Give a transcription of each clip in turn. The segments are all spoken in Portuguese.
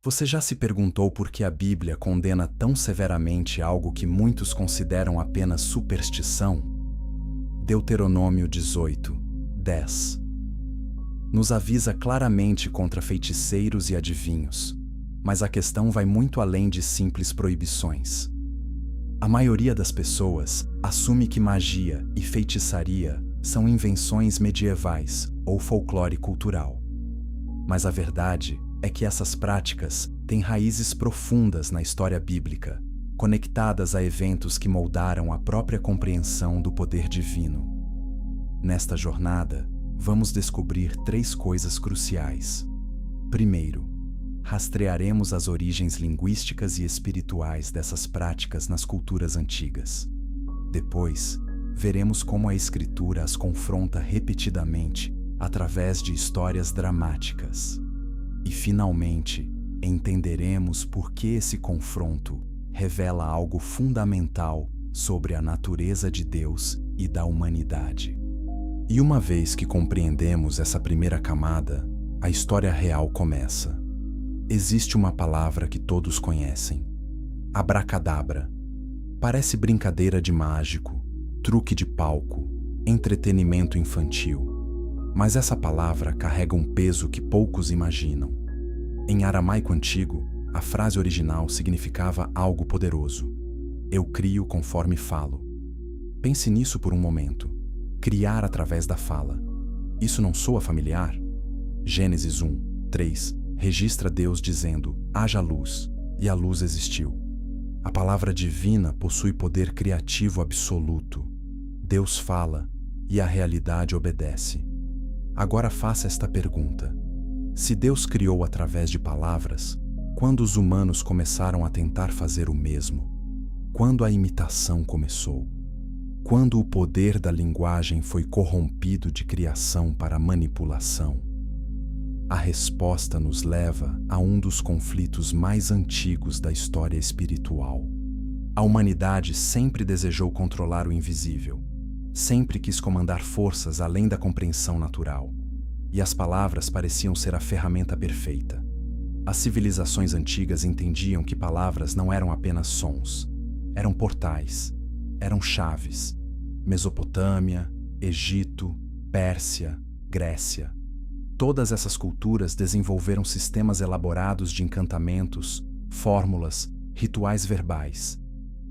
Você já se perguntou por que a Bíblia condena tão severamente algo que muitos consideram apenas superstição? Deuteronômio 18, 10 nos avisa claramente contra feiticeiros e adivinhos, mas a questão vai muito além de simples proibições. A maioria das pessoas assume que magia e feitiçaria são invenções medievais ou folclore cultural. Mas a verdade é que essas práticas têm raízes profundas na história bíblica, conectadas a eventos que moldaram a própria compreensão do poder divino. Nesta jornada, vamos descobrir 3 coisas cruciais. Primeiro, rastrearemos as origens linguísticas e espirituais dessas práticas nas culturas antigas. Depois, veremos como a Escritura as confronta repetidamente através de histórias dramáticas. E, finalmente, entenderemos por que esse confronto revela algo fundamental sobre a natureza de Deus e da humanidade. E uma vez que compreendemos essa primeira camada, a história real começa. Existe uma palavra que todos conhecem: abracadabra. Parece brincadeira de mágico, truque de palco, entretenimento infantil. Mas essa palavra carrega um peso que poucos imaginam. Em aramaico antigo, a frase original significava algo poderoso. Eu crio conforme falo. Pense nisso por um momento. Criar através da fala. Isso não soa familiar? Gênesis 1, 3 registra Deus dizendo: haja luz, e a luz existiu. A palavra divina possui poder criativo absoluto. Deus fala, e a realidade obedece. Agora faça esta pergunta: se Deus criou através de palavras, quando os humanos começaram a tentar fazer o mesmo? Quando a imitação começou? Quando o poder da linguagem foi corrompido de criação para manipulação? A resposta nos leva a um dos conflitos mais antigos da história espiritual. A humanidade sempre desejou controlar o invisível, sempre quis comandar forças além da compreensão natural, e as palavras pareciam ser a ferramenta perfeita. As civilizações antigas entendiam que palavras não eram apenas sons, eram portais, eram chaves. Mesopotâmia, Egito, Pérsia, Grécia. Todas essas culturas desenvolveram sistemas elaborados de encantamentos, fórmulas, rituais verbais.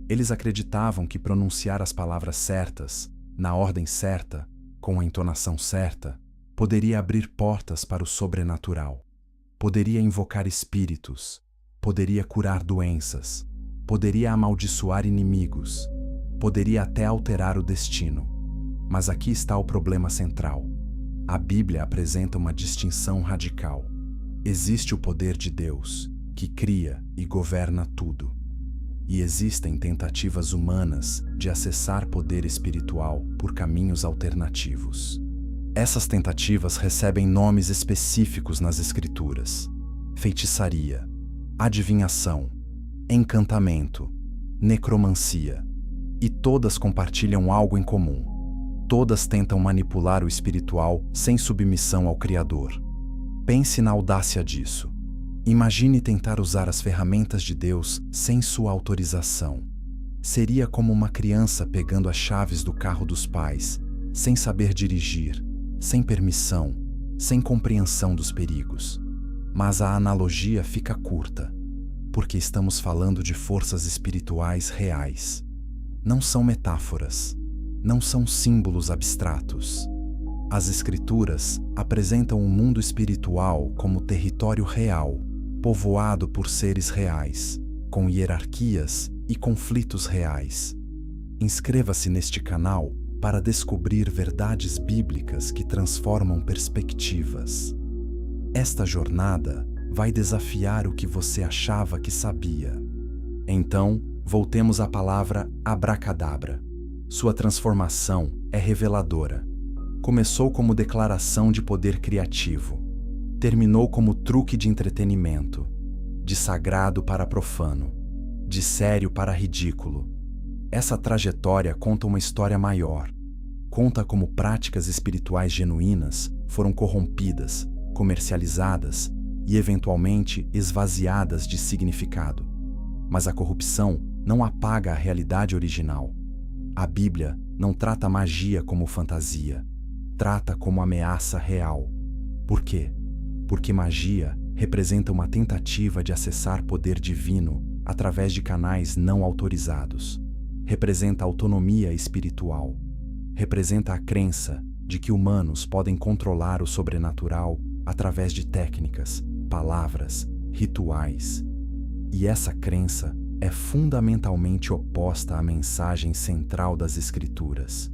Eles acreditavam que pronunciar as palavras certas, na ordem certa, com a entonação certa, poderia abrir portas para o sobrenatural. Poderia invocar espíritos, poderia curar doenças, poderia amaldiçoar inimigos, poderia até alterar o destino. Mas aqui está o problema central. A Bíblia apresenta uma distinção radical. Existe o poder de Deus, que cria e governa tudo. E existem tentativas humanas de acessar poder espiritual por caminhos alternativos. Essas tentativas recebem nomes específicos nas Escrituras: feitiçaria, adivinhação, encantamento, necromancia. E todas compartilham algo em comum. Todas tentam manipular o espiritual sem submissão ao Criador. Pense na audácia disso. Imagine tentar usar as ferramentas de Deus sem sua autorização. Seria como uma criança pegando as chaves do carro dos pais, sem saber dirigir, sem permissão, sem compreensão dos perigos. Mas a analogia fica curta, porque estamos falando de forças espirituais reais. Não são metáforas, não são símbolos abstratos. As Escrituras apresentam o mundo espiritual como território real, povoado por seres reais, com hierarquias e conflitos reais. Inscreva-se neste canal para descobrir verdades bíblicas que transformam perspectivas. Esta jornada vai desafiar o que você achava que sabia. Então, voltemos à palavra abracadabra. Sua transformação é reveladora. Começou como declaração de poder criativo. Terminou como truque de entretenimento, de sagrado para profano, de sério para ridículo. Essa trajetória conta uma história maior. Conta como práticas espirituais genuínas foram corrompidas, comercializadas e eventualmente esvaziadas de significado. Mas a corrupção não apaga a realidade original. A Bíblia não trata magia como fantasia, trata como ameaça real. Por quê? Porque magia representa uma tentativa de acessar poder divino através de canais não autorizados. Representa autonomia espiritual. Representa a crença de que humanos podem controlar o sobrenatural através de técnicas, palavras, rituais. E essa crença é fundamentalmente oposta à mensagem central das Escrituras.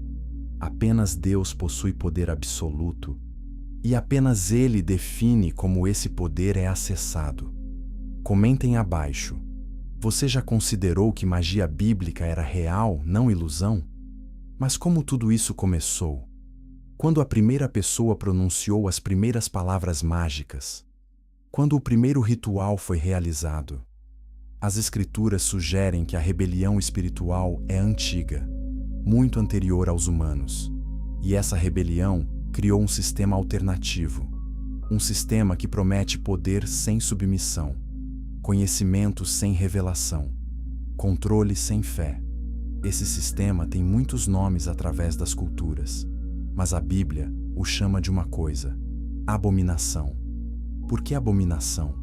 Apenas Deus possui poder absoluto, e apenas Ele define como esse poder é acessado. Comentem abaixo. Você já considerou que magia bíblica era real, não ilusão? Mas como tudo isso começou? Quando a primeira pessoa pronunciou as primeiras palavras mágicas? Quando o primeiro ritual foi realizado? As Escrituras sugerem que a rebelião espiritual é antiga, muito anterior aos humanos. E essa rebelião criou um sistema alternativo, um sistema que promete poder sem submissão, conhecimento sem revelação, controle sem fé. Esse sistema tem muitos nomes através das culturas, mas a Bíblia o chama de uma coisa: abominação. Por que abominação?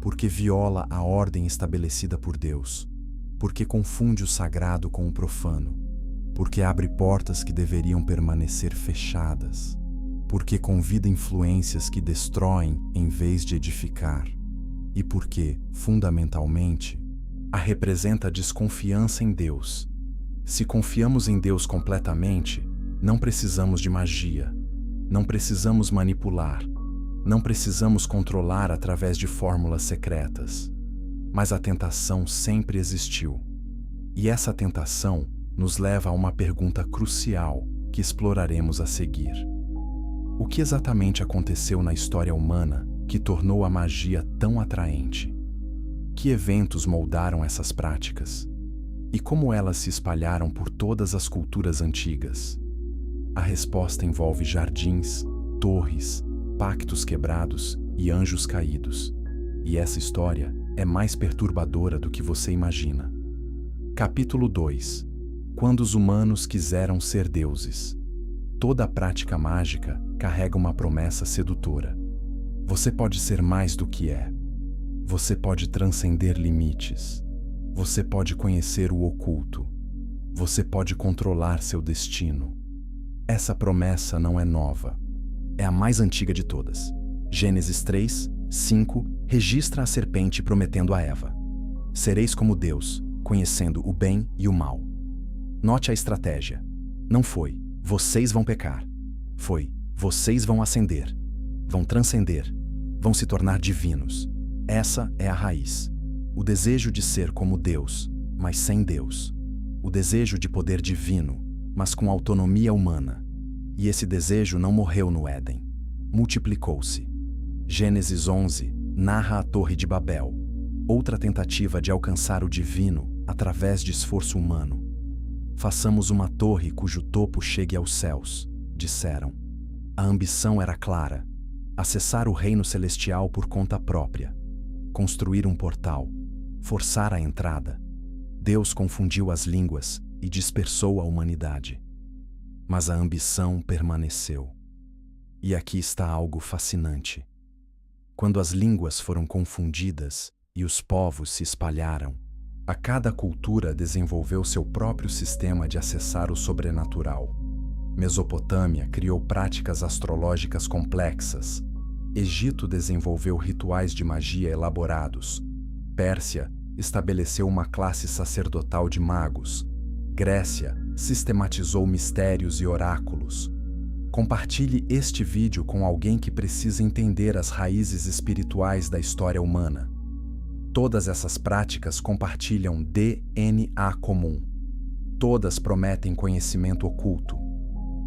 Porque viola a ordem estabelecida por Deus, porque confunde o sagrado com o profano, porque abre portas que deveriam permanecer fechadas, porque convida influências que destroem em vez de edificar, e porque, fundamentalmente, a representa desconfiança em Deus. Se confiamos em Deus completamente, não precisamos de magia, não precisamos manipular, não precisamos controlar através de fórmulas secretas. Mas a tentação sempre existiu. E essa tentação nos leva a uma pergunta crucial que exploraremos a seguir. O que exatamente aconteceu na história humana que tornou a magia tão atraente? Que eventos moldaram essas práticas? E como elas se espalharam por todas as culturas antigas? A resposta envolve jardins, torres, pactos quebrados e anjos caídos. E essa história é mais perturbadora do que você imagina. Capítulo 2. Quando os humanos quiseram ser deuses. Toda a prática mágica carrega uma promessa sedutora. Você pode ser mais do que é. Você pode transcender limites. Você pode conhecer o oculto. Você pode controlar seu destino. Essa promessa não é nova. É a mais antiga de todas. Gênesis 3, 5 registra a serpente prometendo a Eva: sereis como Deus, conhecendo o bem e o mal. Note a estratégia. Não foi, vocês vão pecar. Foi, vocês vão ascender, vão transcender, vão se tornar divinos. Essa é a raiz. O desejo de ser como Deus, mas sem Deus. O desejo de poder divino, mas com autonomia humana. E esse desejo não morreu no Éden. Multiplicou-se. Gênesis 11 narra a Torre de Babel, outra tentativa de alcançar o divino através de esforço humano. Façamos uma torre cujo topo chegue aos céus, disseram. A ambição era clara: acessar o reino celestial por conta própria, construir um portal, forçar a entrada. Deus confundiu as línguas e dispersou a humanidade. Mas a ambição permaneceu. E aqui está algo fascinante. Quando as línguas foram confundidas e os povos se espalharam, a cada cultura desenvolveu seu próprio sistema de acessar o sobrenatural. Mesopotâmia criou práticas astrológicas complexas. Egito desenvolveu rituais de magia elaborados. Pérsia estabeleceu uma classe sacerdotal de magos. Grécia sistematizou mistérios e oráculos. Compartilhe este vídeo com alguém que precisa entender as raízes espirituais da história humana. Todas essas práticas compartilham DNA comum. Todas prometem conhecimento oculto.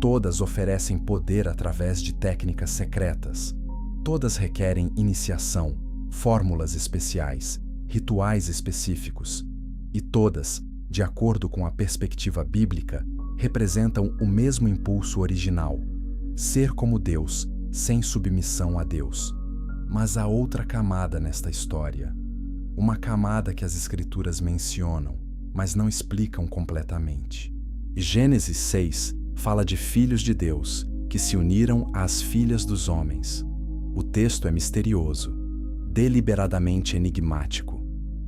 Todas oferecem poder através de técnicas secretas. Todas requerem iniciação, fórmulas especiais, rituais específicos. E todas, de acordo com a perspectiva bíblica, representam o mesmo impulso original: ser como Deus, sem submissão a Deus. Mas há outra camada nesta história. Uma camada que as Escrituras mencionam, mas não explicam completamente. E Gênesis 6 fala de filhos de Deus que se uniram às filhas dos homens. O texto é misterioso, deliberadamente enigmático,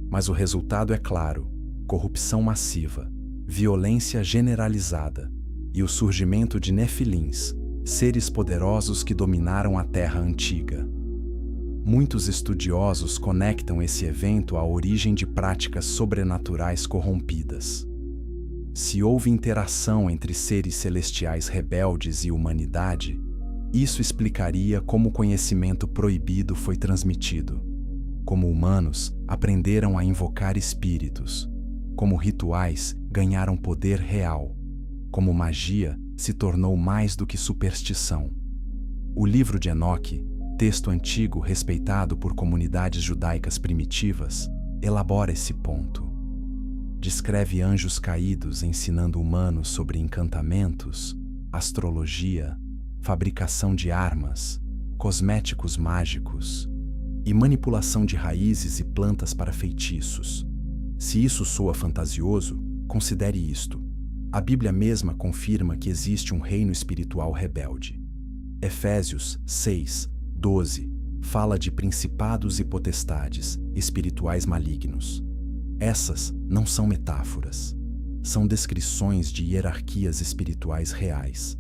mas o resultado é claro: corrupção massiva, violência generalizada e o surgimento de nefilins, seres poderosos que dominaram a terra antiga. Muitos estudiosos conectam esse evento à origem de práticas sobrenaturais corrompidas. Se houve interação entre seres celestiais rebeldes e humanidade, isso explicaria como o conhecimento proibido foi transmitido, como humanos aprenderam a invocar espíritos, como rituais ganharam poder real, como magia se tornou mais do que superstição. O livro de Enoque, texto antigo respeitado por comunidades judaicas primitivas, elabora esse ponto. Descreve anjos caídos ensinando humanos sobre encantamentos, astrologia, fabricação de armas, cosméticos mágicos e manipulação de raízes e plantas para feitiços. Se isso soa fantasioso, considere isto: a Bíblia mesma confirma que existe um reino espiritual rebelde. Efésios 6:12 fala de principados e potestades espirituais malignos. Essas não são metáforas, são descrições de hierarquias espirituais reais.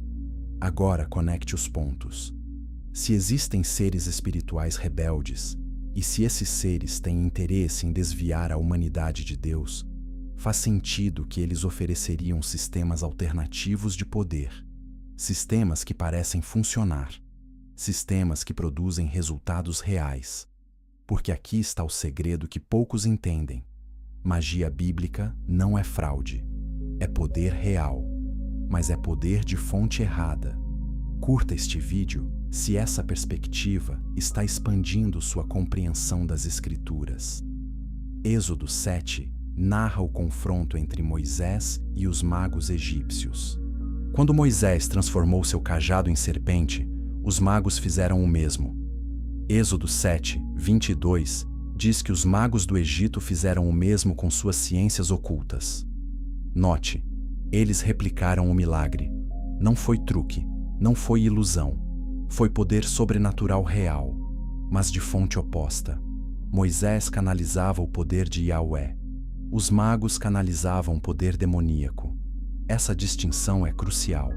Agora conecte os pontos. Se existem seres espirituais rebeldes, e se esses seres têm interesse em desviar a humanidade de Deus, faz sentido que eles ofereceriam sistemas alternativos de poder, sistemas que parecem funcionar, sistemas que produzem resultados reais. Porque aqui está o segredo que poucos entendem. Magia bíblica não é fraude, é poder real, mas é poder de fonte errada. Curta este vídeo se essa perspectiva está expandindo sua compreensão das Escrituras. Êxodo 7 narra o confronto entre Moisés e os magos egípcios. Quando Moisés transformou seu cajado em serpente, os magos fizeram o mesmo. Êxodo 7:22 diz que os magos do Egito fizeram o mesmo com suas ciências ocultas. Note, eles replicaram o milagre. Não foi truque, não foi ilusão. Foi poder sobrenatural real, mas de fonte oposta. Moisés canalizava o poder de Yahweh. Os magos canalizavam o poder demoníaco. Essa distinção é crucial.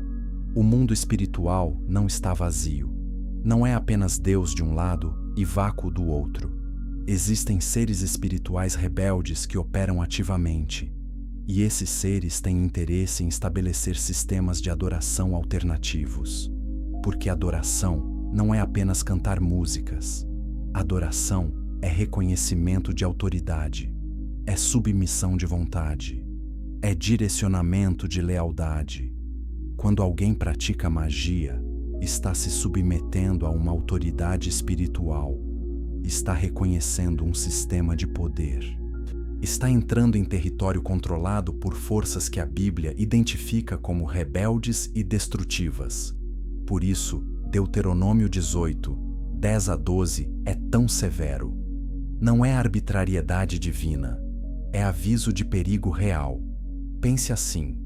O mundo espiritual não está vazio. Não é apenas Deus de um lado e vácuo do outro. Existem seres espirituais rebeldes que operam ativamente, e esses seres têm interesse em estabelecer sistemas de adoração alternativos. Porque adoração não é apenas cantar músicas. Adoração é reconhecimento de autoridade, é submissão de vontade, é direcionamento de lealdade. Quando alguém pratica magia, está se submetendo a uma autoridade espiritual, está reconhecendo um sistema de poder, está entrando em território controlado por forças que a Bíblia identifica como rebeldes e destrutivas. Por isso, Deuteronômio 18:10-12 é tão severo. Não é arbitrariedade divina, é aviso de perigo real. Pense assim: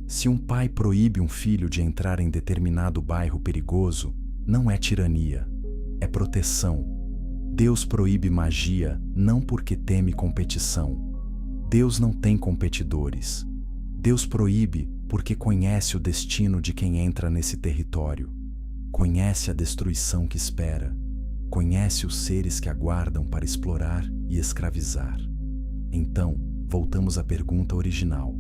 se um pai proíbe um filho de entrar em determinado bairro perigoso, não é tirania, é proteção. Deus proíbe magia não porque teme competição. Deus não tem competidores. Deus proíbe porque conhece o destino de quem entra nesse território. Conhece a destruição que espera. Conhece os seres que aguardam para explorar e escravizar. Então, voltamos à pergunta original.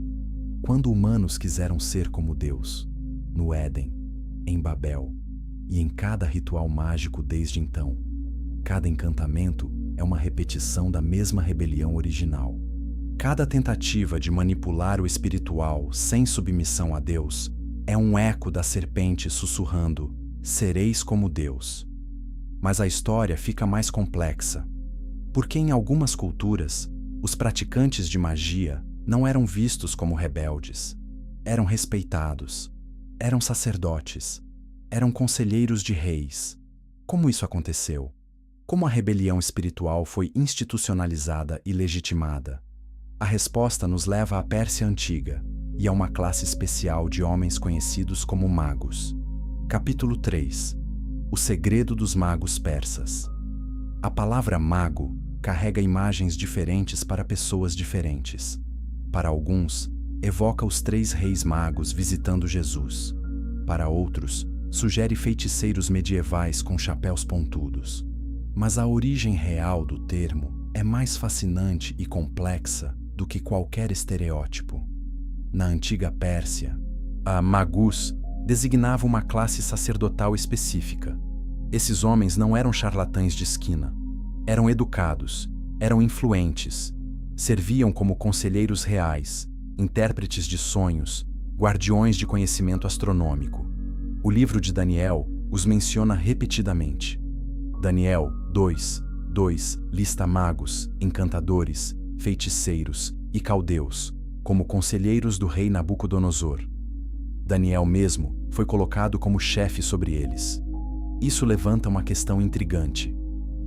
Quando humanos quiseram ser como Deus? No Éden, em Babel e em cada ritual mágico desde então. Cada encantamento é uma repetição da mesma rebelião original. Cada tentativa de manipular o espiritual sem submissão a Deus é um eco da serpente sussurrando: sereis como Deus. Mas a história fica mais complexa, porque em algumas culturas, os praticantes de magia não eram vistos como rebeldes. Eram respeitados, eram sacerdotes, eram conselheiros de reis. Como isso aconteceu? Como a rebelião espiritual foi institucionalizada e legitimada? A resposta nos leva à Pérsia Antiga e a uma classe especial de homens conhecidos como magos. Capítulo 3. O segredo dos magos persas. A palavra mago carrega imagens diferentes para pessoas diferentes. Para alguns, evoca os 3 reis magos visitando Jesus. Para outros, sugere feiticeiros medievais com chapéus pontudos. Mas a origem real do termo é mais fascinante e complexa do que qualquer estereótipo. Na antiga Pérsia, a magus designava uma classe sacerdotal específica. Esses homens não eram charlatães de esquina. Eram educados, eram influentes, serviam como conselheiros reais, intérpretes de sonhos, guardiões de conhecimento astronômico. O livro de Daniel os menciona repetidamente. Daniel 2:2 lista magos, encantadores, feiticeiros e caldeus como conselheiros do rei Nabucodonosor. Daniel mesmo foi colocado como chefe sobre eles. Isso levanta uma questão intrigante.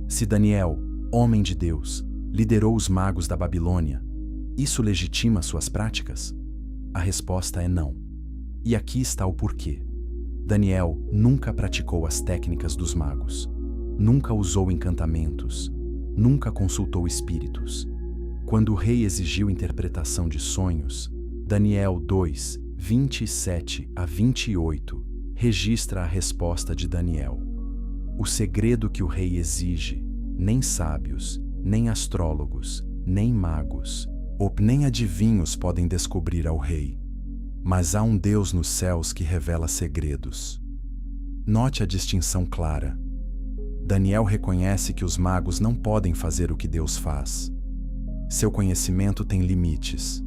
Se Daniel, homem de Deus, liderou os magos da Babilônia, isso legitima suas práticas? A resposta é não. E aqui está o porquê. Daniel nunca praticou as técnicas dos magos, nunca usou encantamentos, nunca consultou espíritos. Quando o rei exigiu interpretação de sonhos, Daniel 2:27-28 registra a resposta de Daniel. O segredo que o rei exige, nem sábios, nem astrólogos, nem magos, ou nem adivinhos podem descobrir ao rei. Mas há um Deus nos céus que revela segredos. Note a distinção clara. Daniel reconhece que os magos não podem fazer o que Deus faz. Seu conhecimento tem limites.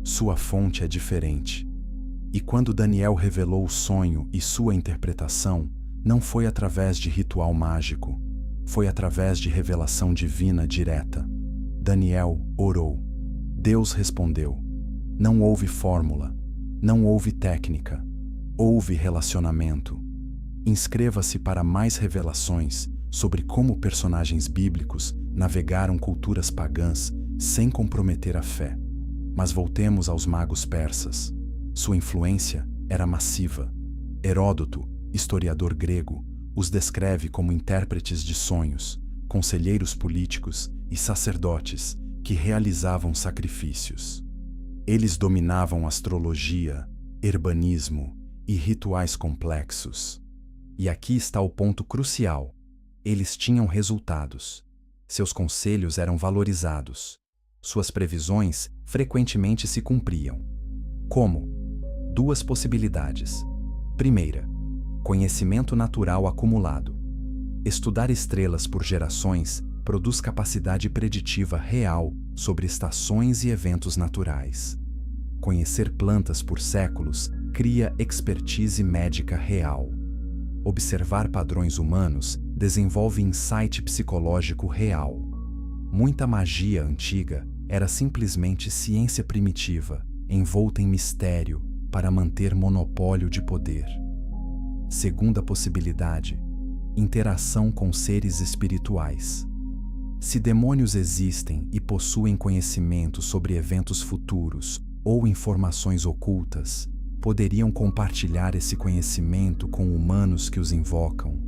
Sua fonte é diferente. E quando Daniel revelou o sonho e sua interpretação, não foi através de ritual mágico, foi através de revelação divina direta. Daniel orou. Deus respondeu. Não houve fórmula, não houve técnica, houve relacionamento. Inscreva-se para mais revelações sobre como personagens bíblicos navegaram culturas pagãs sem comprometer a fé. Mas voltemos aos magos persas. Sua influência era massiva. Heródoto, historiador grego, os descreve como intérpretes de sonhos, conselheiros políticos e sacerdotes que realizavam sacrifícios. Eles dominavam astrologia, herbanismo e rituais complexos. E aqui está o ponto crucial. Eles tinham resultados. Seus conselhos eram valorizados. Suas previsões frequentemente se cumpriam. Como? 2 possibilidades. Primeira, conhecimento natural acumulado. Estudar estrelas por gerações produz capacidade preditiva real sobre estações e eventos naturais. Conhecer plantas por séculos cria expertise médica real. Observar padrões humanos desenvolve insight psicológico real. Muita magia antiga era simplesmente ciência primitiva, envolta em mistério para manter monopólio de poder. Segunda possibilidade, interação com seres espirituais. Se demônios existem e possuem conhecimento sobre eventos futuros ou informações ocultas, poderiam compartilhar esse conhecimento com humanos que os invocam.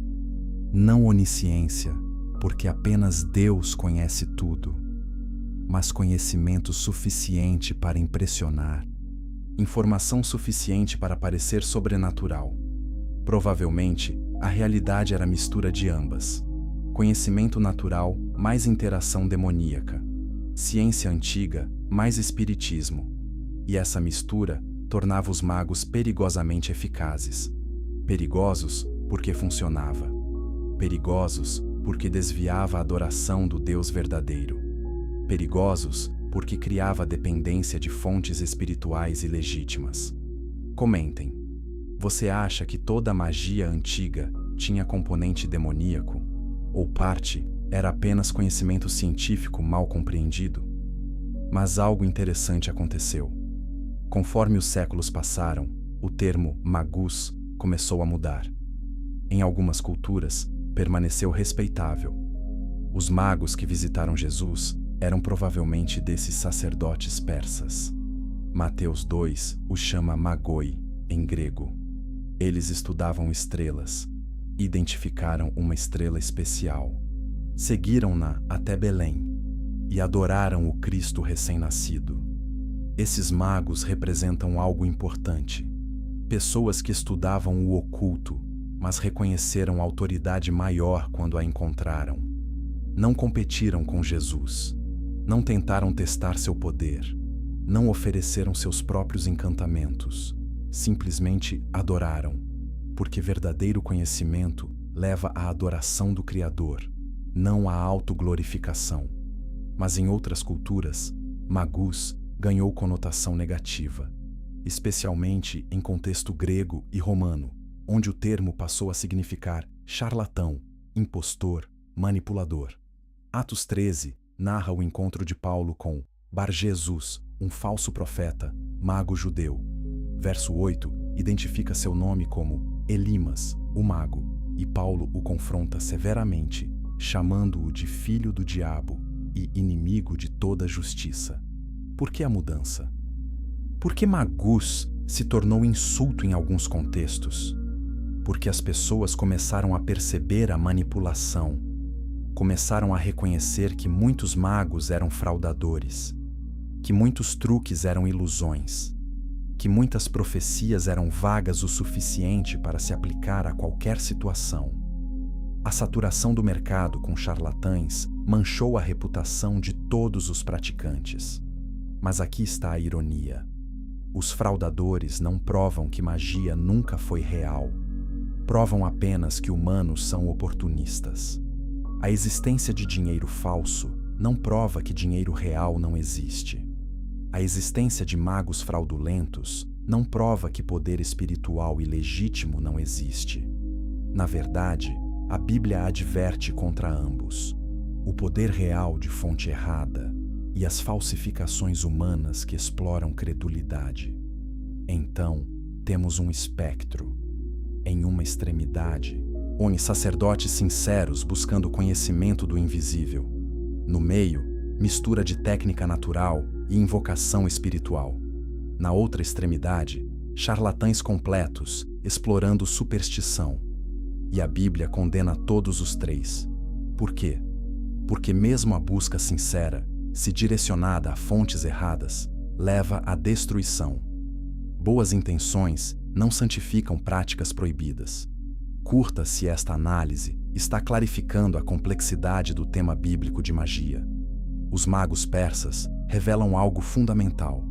Não onisciência, porque apenas Deus conhece tudo, mas conhecimento suficiente para impressionar. Informação suficiente para parecer sobrenatural. Provavelmente, a realidade era mistura de ambas. Conhecimento natural mais interação demoníaca. Ciência antiga mais espiritismo. E essa mistura tornava os magos perigosamente eficazes. Perigosos porque funcionava. Perigosos porque desviava a adoração do Deus verdadeiro. Perigosos porque criava dependência de fontes espirituais ilegítimas. Comentem. Você acha que toda a magia antiga tinha componente demoníaco? Ou parte era apenas conhecimento científico mal compreendido? Mas algo interessante aconteceu. Conforme os séculos passaram, o termo magus começou a mudar. Em algumas culturas, permaneceu respeitável. Os magos que visitaram Jesus eram provavelmente desses sacerdotes persas. Mateus 2 os chama magoi, em grego. Eles estudavam estrelas, identificaram uma estrela especial, seguiram-na até Belém e adoraram o Cristo recém-nascido. Esses magos representam algo importante. Pessoas que estudavam o oculto, mas reconheceram autoridade maior quando a encontraram. Não competiram com Jesus. Não tentaram testar seu poder. Não ofereceram seus próprios encantamentos. Simplesmente adoraram, porque verdadeiro conhecimento leva à adoração do Criador, não à autoglorificação. Mas em outras culturas, magus ganhou conotação negativa, especialmente em contexto grego e romano, onde o termo passou a significar charlatão, impostor, manipulador. Atos 13 narra o encontro de Paulo com Bar-Jesus, um falso profeta, mago judeu. Verso 8 identifica seu nome como Elimas, o mago, e Paulo o confronta severamente, chamando-o de filho do diabo e inimigo de toda justiça. Por que a mudança? Por que magus se tornou insulto em alguns contextos? Porque as pessoas começaram a perceber a manipulação, começaram a reconhecer que muitos magos eram fraudadores, que muitos truques eram ilusões, que muitas profecias eram vagas o suficiente para se aplicar a qualquer situação. A saturação do mercado com charlatães manchou a reputação de todos os praticantes. Mas aqui está a ironia. Os fraudadores não provam que magia nunca foi real. Provam apenas que humanos são oportunistas. A existência de dinheiro falso não prova que dinheiro real não existe. A existência de magos fraudulentos não prova que poder espiritual e legítimo não existe. Na verdade, a Bíblia adverte contra ambos: o poder real de fonte errada e as falsificações humanas que exploram credulidade. Então, temos um espectro. Em uma extremidade, une sacerdotes sinceros buscando conhecimento do invisível. No meio, mistura de técnica natural e invocação espiritual. Na outra extremidade, charlatães completos explorando superstição. E a Bíblia condena todos os três. Por quê? Porque mesmo a busca sincera, se direcionada a fontes erradas, leva à destruição. Boas intenções não santificam práticas proibidas. Curta-se esta análise, está clarificando a complexidade do tema bíblico de magia. Os magos persas revelam algo fundamental.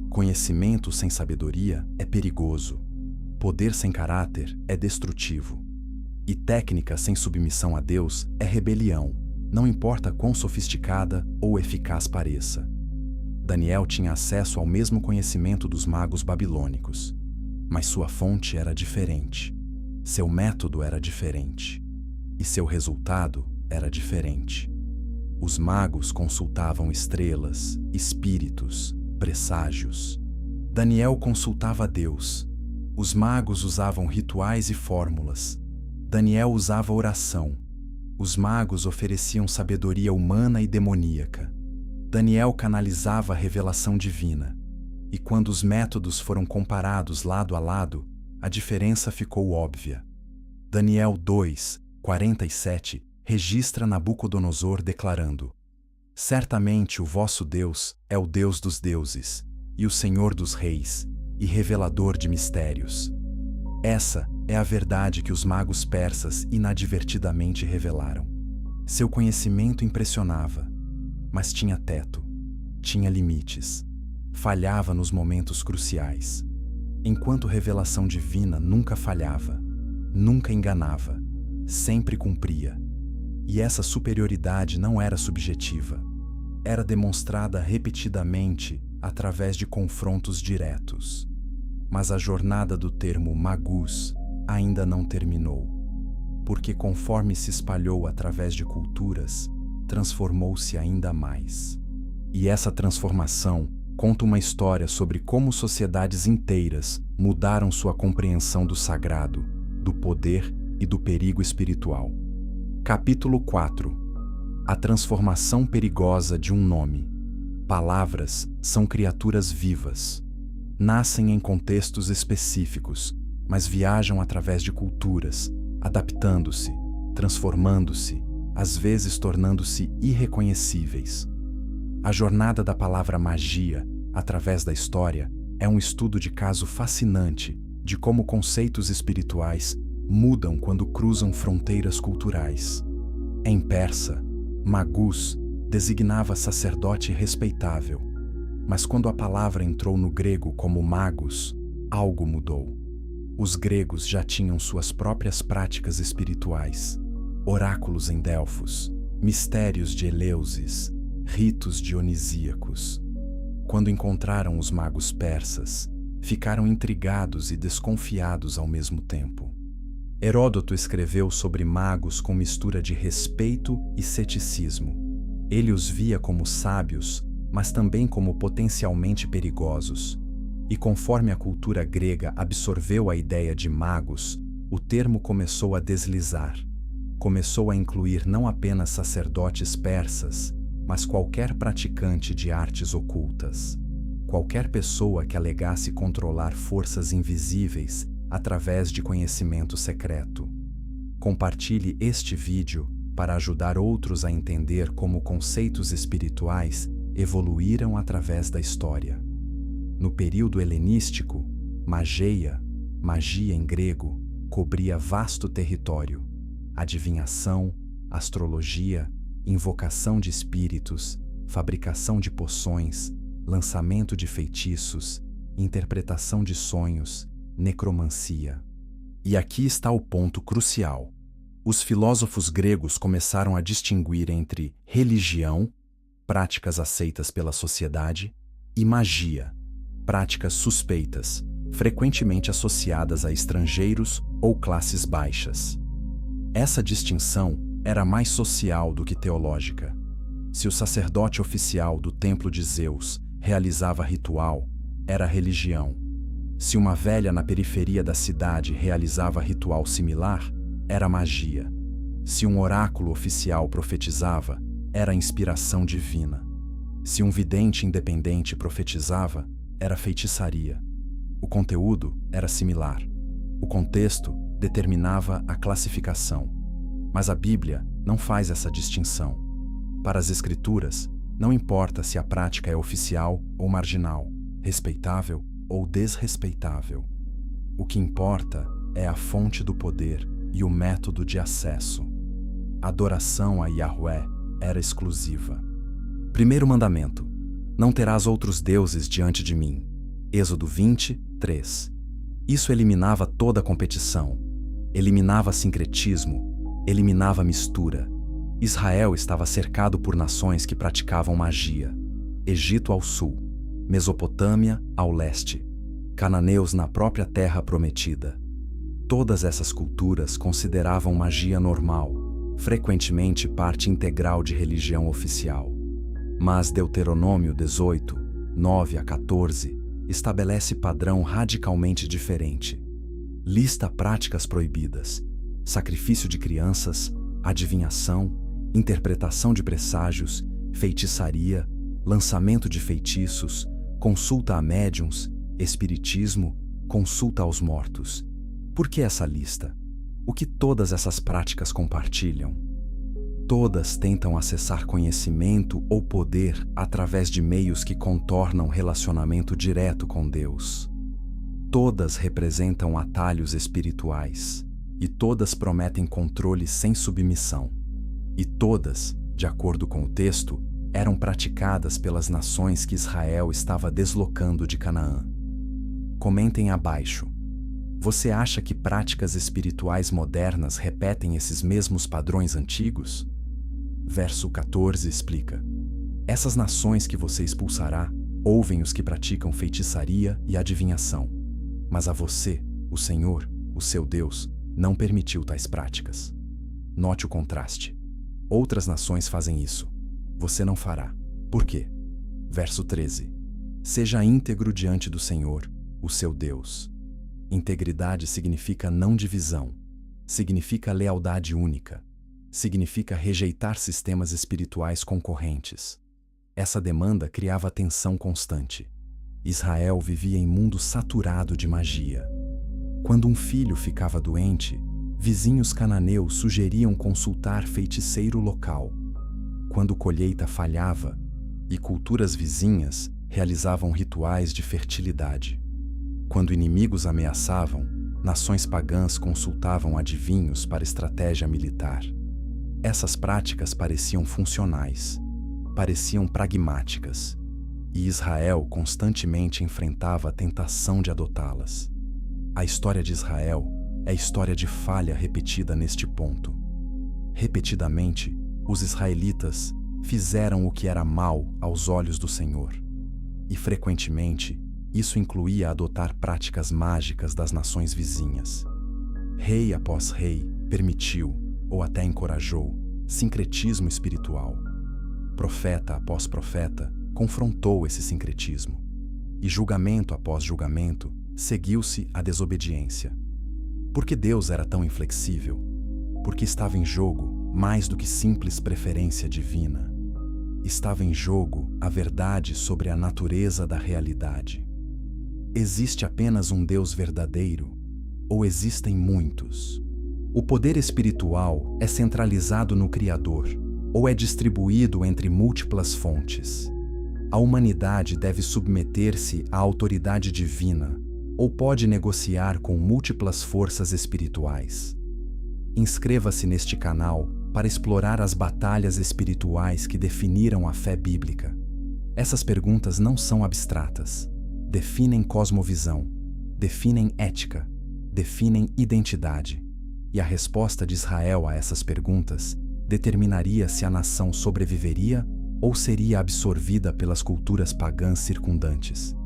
Conhecimento sem sabedoria é perigoso. Poder sem caráter é destrutivo. E técnica sem submissão a Deus é rebelião, não importa quão sofisticada ou eficaz pareça. Daniel tinha acesso ao mesmo conhecimento dos magos babilônicos, mas sua fonte era diferente. Seu método era diferente. E seu resultado era diferente. Os magos consultavam estrelas, espíritos, presságios. Daniel consultava Deus. Os magos usavam rituais e fórmulas. Daniel usava oração. Os magos ofereciam sabedoria humana e demoníaca. Daniel canalizava a revelação divina. E quando os métodos foram comparados lado a lado, a diferença ficou óbvia. Daniel 2, 47 registra Nabucodonosor declarando: Certamente o vosso Deus é o Deus dos deuses, e o Senhor dos reis, e revelador de mistérios. Essa é a verdade que os magos persas inadvertidamente revelaram. Seu conhecimento impressionava, mas tinha teto, tinha limites, falhava nos momentos cruciais, enquanto revelação divina nunca falhava, nunca enganava, sempre cumpria. E essa superioridade não era subjetiva, era demonstrada repetidamente através de confrontos diretos. Mas a jornada do termo magus ainda não terminou, porque conforme se espalhou através de culturas, transformou-se ainda mais. E essa transformação conta uma história sobre como sociedades inteiras mudaram sua compreensão do sagrado, do poder e do perigo espiritual. Capítulo 4. A transformação perigosa de um nome. Palavras são criaturas vivas. Nascem em contextos específicos, mas viajam através de culturas, adaptando-se, transformando-se, às vezes tornando-se irreconhecíveis. A jornada da palavra magia, através da história, é um estudo de caso fascinante de como conceitos espirituais mudam quando cruzam fronteiras culturais. Em persa, magus designava sacerdote respeitável, mas quando a palavra entrou no grego como magos, algo mudou. Os gregos já tinham suas próprias práticas espirituais, oráculos em Delfos, mistérios de Eleusis, ritos dionisíacos. Quando encontraram os magos persas, ficaram intrigados e desconfiados ao mesmo tempo. Heródoto escreveu sobre magos com mistura de respeito e ceticismo. Ele os via como sábios, mas também como potencialmente perigosos. E conforme a cultura grega absorveu a ideia de magos, o termo começou a deslizar. Começou a incluir não apenas sacerdotes persas, mas qualquer praticante de artes ocultas. Qualquer pessoa que alegasse controlar forças invisíveis através de conhecimento secreto. Compartilhe este vídeo para ajudar outros a entender como conceitos espirituais evoluíram através da história. No período helenístico, magia em grego, cobria vasto território. Adivinhação, astrologia, invocação de espíritos, fabricação de poções, lançamento de feitiços, interpretação de sonhos, necromancia. E aqui está o ponto crucial. Os filósofos gregos começaram a distinguir entre religião, práticas aceitas pela sociedade, e magia, práticas suspeitas, frequentemente associadas a estrangeiros ou classes baixas. Essa distinção era mais social do que teológica. Se o sacerdote oficial do templo de Zeus realizava ritual, era religião. Se uma velha na periferia da cidade realizava ritual similar, era magia. Se um oráculo oficial profetizava, era inspiração divina. Se um vidente independente profetizava, era feitiçaria. O conteúdo era similar. O contexto determinava a classificação. Mas a Bíblia não faz essa distinção. Para as Escrituras, não importa se a prática é oficial ou marginal, respeitável ou desrespeitável. O que importa é a fonte do poder e o método de acesso. A adoração a Yahweh era exclusiva. Primeiro mandamento: não terás outros deuses diante de mim. Êxodo 20, 3. Isso eliminava toda a competição, eliminava sincretismo, eliminava mistura. Israel estava cercado por nações que praticavam magia. Egito ao sul, Mesopotâmia ao leste, cananeus na própria terra prometida. Todas essas culturas consideravam magia normal, frequentemente parte integral de religião oficial. Mas Deuteronômio 18, 9 a 14, estabelece padrão radicalmente diferente. Lista práticas proibidas: sacrifício de crianças, adivinhação, interpretação de presságios, feitiçaria, lançamento de feitiços, consulta a médiuns, espiritismo, consulta aos mortos. Por que essa lista? O que todas essas práticas compartilham? Todas tentam acessar conhecimento ou poder através de meios que contornam relacionamento direto com Deus. Todas representam atalhos espirituais, e todas prometem controle sem submissão. E todas, de acordo com o texto, eram praticadas pelas nações que Israel estava deslocando de Canaã. Comentem abaixo. Você acha que práticas espirituais modernas repetem esses mesmos padrões antigos? Verso 14 explica: essas nações que você expulsará ouvem os que praticam feitiçaria e adivinhação. Mas a você, o Senhor, o seu Deus, não permitiu tais práticas. Note o contraste. Outras nações fazem isso. Você não fará. Por quê? Verso 13. Seja íntegro diante do Senhor, o seu Deus. Integridade significa não divisão. Significa lealdade única. significa rejeitar sistemas espirituais concorrentes. Essa demanda criava tensão constante. Israel vivia em mundo saturado de magia. Quando um filho ficava doente, vizinhos cananeus sugeriam consultar feiticeiro local. Quando colheita falhava, e culturas vizinhas realizavam rituais de fertilidade. Quando inimigos ameaçavam, nações pagãs consultavam adivinhos para estratégia militar. Essas práticas pareciam funcionais, pareciam pragmáticas, e Israel constantemente enfrentava a tentação de adotá-las. A história de Israel é história de falha repetida neste ponto. Repetidamente, os israelitas fizeram o que era mal aos olhos do Senhor. E frequentemente, isso incluía adotar práticas mágicas das nações vizinhas. Rei após rei permitiu, ou até encorajou, sincretismo espiritual. Profeta após profeta confrontou esse sincretismo. E julgamento após julgamento seguiu-se a desobediência. Por que Deus era tão inflexível? Porque estava em jogo mais do que simples preferência divina. Estava em jogo a verdade sobre a natureza da realidade. Existe apenas um Deus verdadeiro, ou existem muitos? O poder espiritual é centralizado no Criador, ou é distribuído entre múltiplas fontes? A humanidade deve submeter-se à autoridade divina, ou pode negociar com múltiplas forças espirituais? Inscreva-se neste canal para explorar as batalhas espirituais que definiram a fé bíblica. Essas perguntas não são abstratas. Definem cosmovisão, definem ética, definem identidade. E a resposta de Israel a essas perguntas determinaria se a nação sobreviveria ou seria absorvida pelas culturas pagãs circundantes.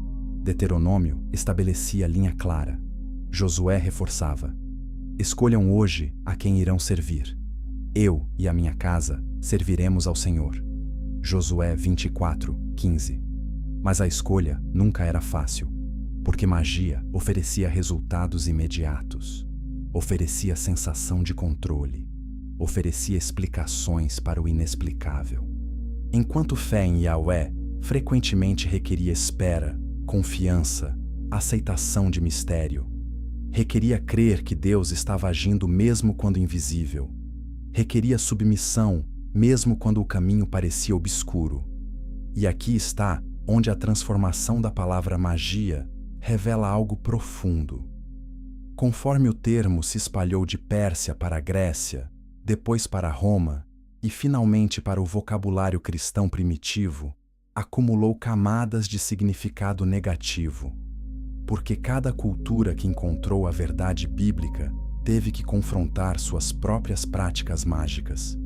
Deuteronômio estabelecia linha clara. Josué reforçava: escolham hoje a quem irão servir. Eu e a minha casa serviremos ao Senhor. Josué 24:15. Mas a escolha nunca era fácil, porque magia oferecia resultados imediatos, oferecia sensação de controle, oferecia explicações para o inexplicável. Enquanto fé em Yahweh frequentemente requeria espera, confiança, aceitação de mistério. Requeria crer que Deus estava agindo mesmo quando invisível. Requeria submissão, mesmo quando o caminho parecia obscuro. E aqui está onde a transformação da palavra magia revela algo profundo. Conforme o termo se espalhou de Pérsia para a Grécia, depois para Roma e finalmente para o vocabulário cristão primitivo, acumulou camadas de significado negativo. Porque cada cultura que encontrou a verdade bíblica teve que confrontar suas próprias práticas mágicas.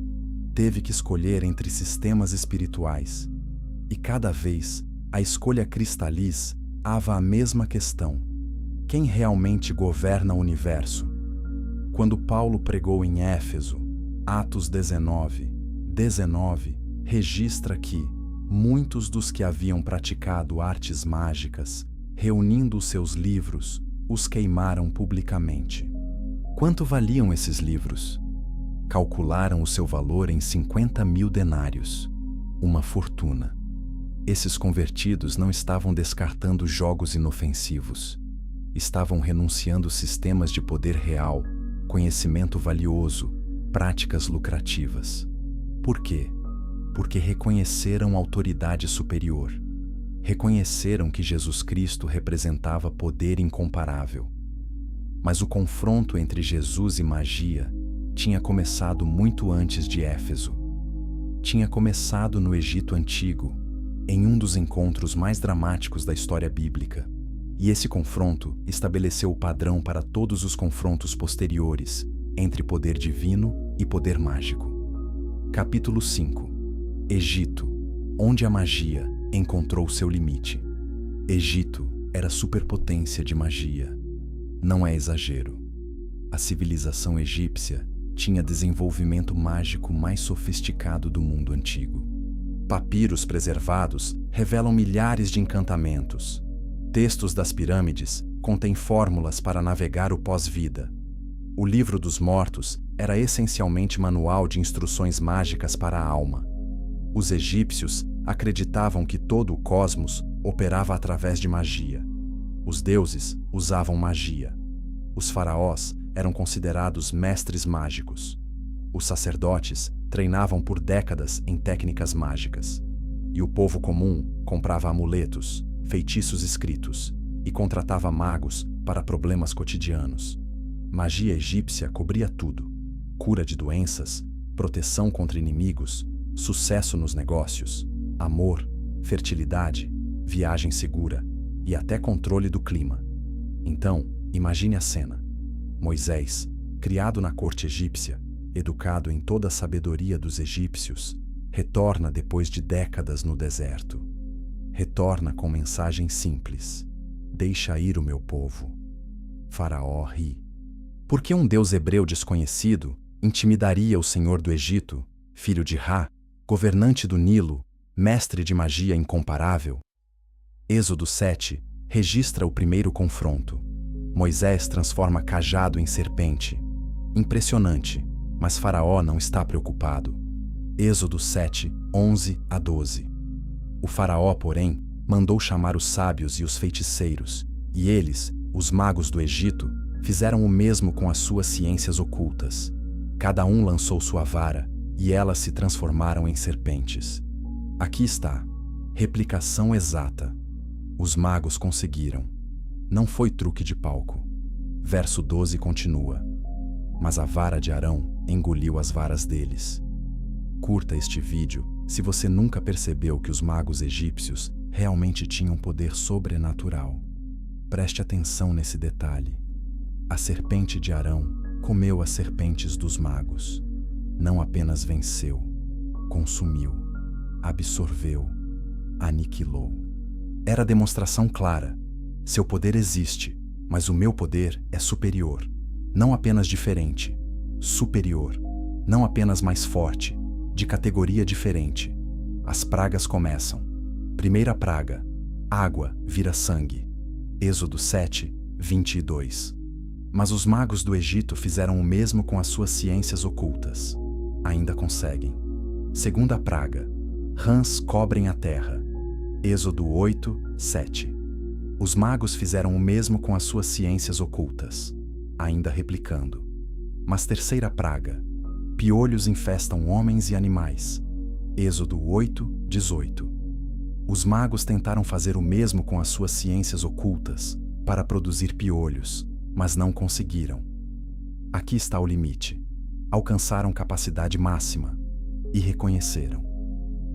Teve que escolher entre sistemas espirituais. E cada vez, a escolha cristaliz ava a mesma questão: quem realmente governa o universo? Quando Paulo pregou em Éfeso, Atos 19 registra que muitos dos que haviam praticado artes mágicas, reunindo os seus livros, os queimaram publicamente. Quanto valiam esses livros? Calcularam o seu valor em 50.000 denários, uma fortuna. Esses convertidos não estavam descartando jogos inofensivos. Estavam renunciando sistemas de poder real, conhecimento valioso, práticas lucrativas. Por quê? Porque reconheceram autoridade superior. Reconheceram que Jesus Cristo representava poder incomparável. Mas o confronto entre Jesus e magia tinha começado muito antes de Éfeso. Tinha começado no Egito Antigo, em um dos encontros mais dramáticos da história bíblica. E esse confronto estabeleceu o padrão para todos os confrontos posteriores entre poder divino e poder mágico. Capítulo 5. Egito, onde a magia encontrou seu limite. Egito era superpotência de magia. Não é exagero. A civilização egípcia tinha desenvolvimento mágico mais sofisticado do mundo antigo. Papiros preservados revelam milhares de encantamentos. Textos das pirâmides contêm fórmulas para navegar o pós-vida. O livro dos mortos era essencialmente manual de instruções mágicas para a alma. Os egípcios acreditavam que todo o cosmos operava através de magia. Os deuses usavam magia. Os faraós eram considerados mestres mágicos. Os sacerdotes treinavam por décadas em técnicas mágicas. E o povo comum comprava amuletos, feitiços escritos e contratava magos para problemas cotidianos. Magia egípcia cobria tudo: cura de doenças, proteção contra inimigos, sucesso nos negócios, amor, fertilidade, viagem segura e até controle do clima. Então, imagine a cena. Moisés, criado na corte egípcia, educado em toda a sabedoria dos egípcios, retorna depois de décadas no deserto. Retorna com mensagem simples: deixa ir o meu povo. Faraó ri. Por que um deus hebreu desconhecido intimidaria o senhor do Egito, filho de Ra, governante do Nilo, mestre de magia incomparável? Êxodo 7 registra o primeiro confronto. Moisés transforma cajado em serpente. Impressionante, mas Faraó não está preocupado. Êxodo 7, 11 a 12. O Faraó, porém, mandou chamar os sábios e os feiticeiros, e eles, os magos do Egito, fizeram o mesmo com as suas ciências ocultas. Cada um lançou sua vara, e elas se transformaram em serpentes. Aqui está, replicação exata. Os magos conseguiram. Não foi truque de palco. Verso 12 continua: mas a vara de Arão engoliu as varas deles. Curta este vídeo se você nunca percebeu que os magos egípcios realmente tinham poder sobrenatural. Preste atenção nesse detalhe. A serpente de Arão comeu as serpentes dos magos. Não apenas venceu, consumiu, absorveu, aniquilou. Era demonstração clara: seu poder existe, mas o meu poder é superior. Não apenas diferente, superior. Não apenas mais forte, de categoria diferente. As pragas começam. Primeira praga: água vira sangue. Êxodo 7, 22. Mas os magos do Egito fizeram o mesmo com as suas ciências ocultas. Ainda conseguem. Segunda praga: rãs cobrem a terra. Êxodo 8, 7. Os magos fizeram o mesmo com as suas ciências ocultas, ainda replicando. Mas terceira praga: piolhos infestam homens e animais. Êxodo 8, 18. Os magos tentaram fazer o mesmo com as suas ciências ocultas para produzir piolhos, mas não conseguiram. Aqui está o limite. Alcançaram capacidade máxima e reconheceram.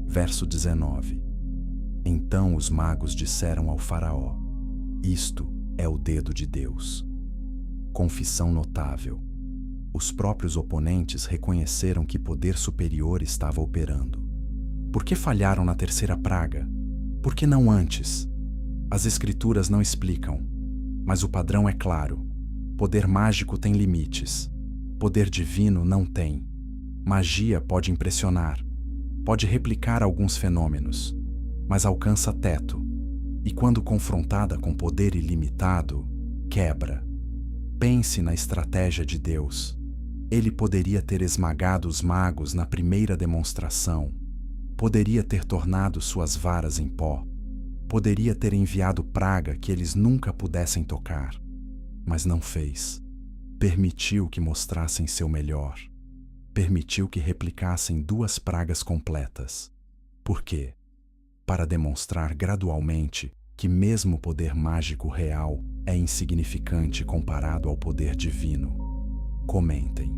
Verso 19. Então os magos disseram ao Faraó: isto é o dedo de Deus. Confissão notável. Os próprios oponentes reconheceram que poder superior estava operando. Por que falharam na terceira praga? Por que não antes? As escrituras não explicam, mas o padrão é claro. Poder mágico tem limites. Poder divino não tem. Magia pode impressionar, pode replicar alguns fenômenos, mas alcança teto. E quando confrontada com poder ilimitado, quebra. Pense na estratégia de Deus. Ele poderia ter esmagado os magos na primeira demonstração. Poderia ter tornado suas varas em pó. Poderia ter enviado praga que eles nunca pudessem tocar. Mas não fez. Permitiu que mostrassem seu melhor. Permitiu que replicassem 2 pragas completas. Por quê? Para demonstrar gradualmente que mesmo o poder mágico real é insignificante comparado ao poder divino. Comentem.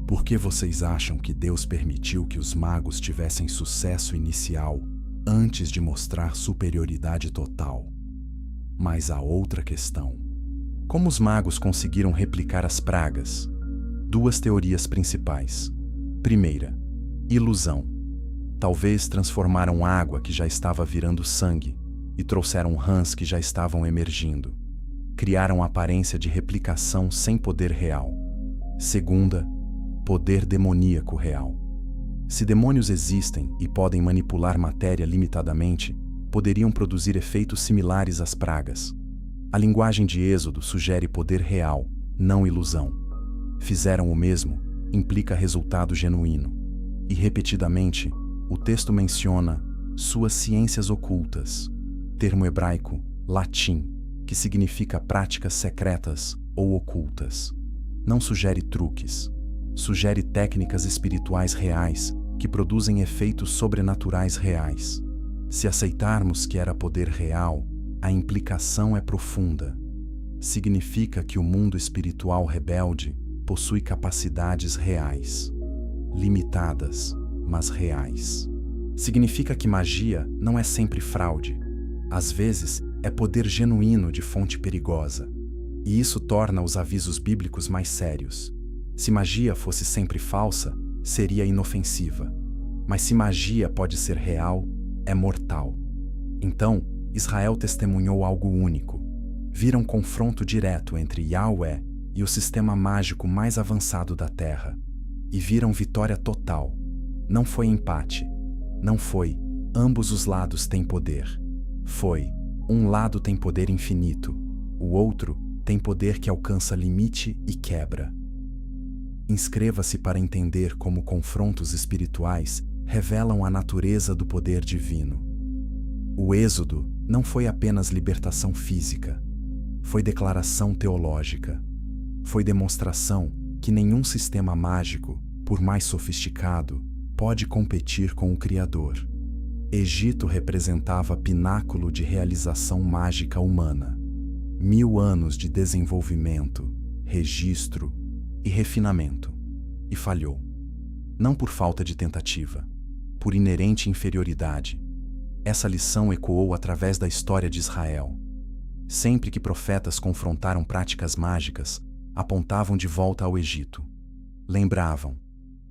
Por que vocês acham que Deus permitiu que os magos tivessem sucesso inicial antes de mostrar superioridade total? Mas há outra questão. Como os magos conseguiram replicar as pragas? 2 teorias principais. Primeira, ilusão. Talvez transformaram água que já estava virando sangue e trouxeram rãs que já estavam emergindo. Criaram a aparência de replicação sem poder real. Segunda, poder demoníaco real. Se demônios existem e podem manipular matéria limitadamente, poderiam produzir efeitos similares às pragas. A linguagem de Êxodo sugere poder real, não ilusão. fizeram o mesmo implica resultado genuíno. E repetidamente, o texto menciona suas ciências ocultas, termo hebraico, latim, que significa práticas secretas ou ocultas. Não sugere truques, sugere técnicas espirituais reais que produzem efeitos sobrenaturais reais. Se aceitarmos que era poder real, a implicação é profunda. Significa que o mundo espiritual rebelde possui capacidades reais, limitadas, mas reais. Significa que magia não é sempre fraude. Às vezes, é poder genuíno de fonte perigosa. E isso torna os avisos bíblicos mais sérios. Se magia fosse sempre falsa, seria inofensiva. Mas se magia pode ser real, é mortal. Então, Israel testemunhou algo único. Viram confronto direto entre Yahweh e o sistema mágico mais avançado da Terra. E viram vitória total. Não foi empate. Não foi, ambos os lados têm poder. Foi, um lado tem poder infinito, o outro tem poder que alcança limite e quebra. Inscreva-se para entender como confrontos espirituais revelam a natureza do poder divino. O Êxodo não foi apenas libertação física, foi declaração teológica. Foi demonstração que nenhum sistema mágico, por mais sofisticado, pode competir com o Criador. Egito representava pináculo de realização mágica humana. 1000 anos de desenvolvimento, registro e refinamento. E falhou. Não por falta de tentativa, por inerente inferioridade. Essa lição ecoou através da história de Israel. Sempre que profetas confrontaram práticas mágicas, apontavam de volta ao Egito. Lembravam: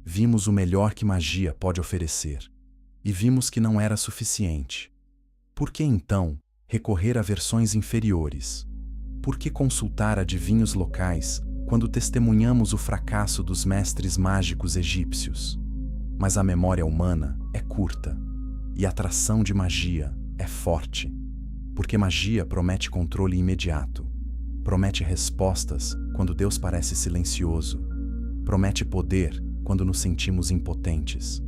vimos o melhor que magia pode oferecer. E vimos que não era suficiente. Por que então recorrer a versões inferiores? Por que consultar adivinhos locais quando testemunhamos o fracasso dos mestres mágicos egípcios? Mas a memória humana é curta e a atração de magia é forte, porque magia promete controle imediato, promete respostas quando Deus parece silencioso, promete poder quando nos sentimos impotentes.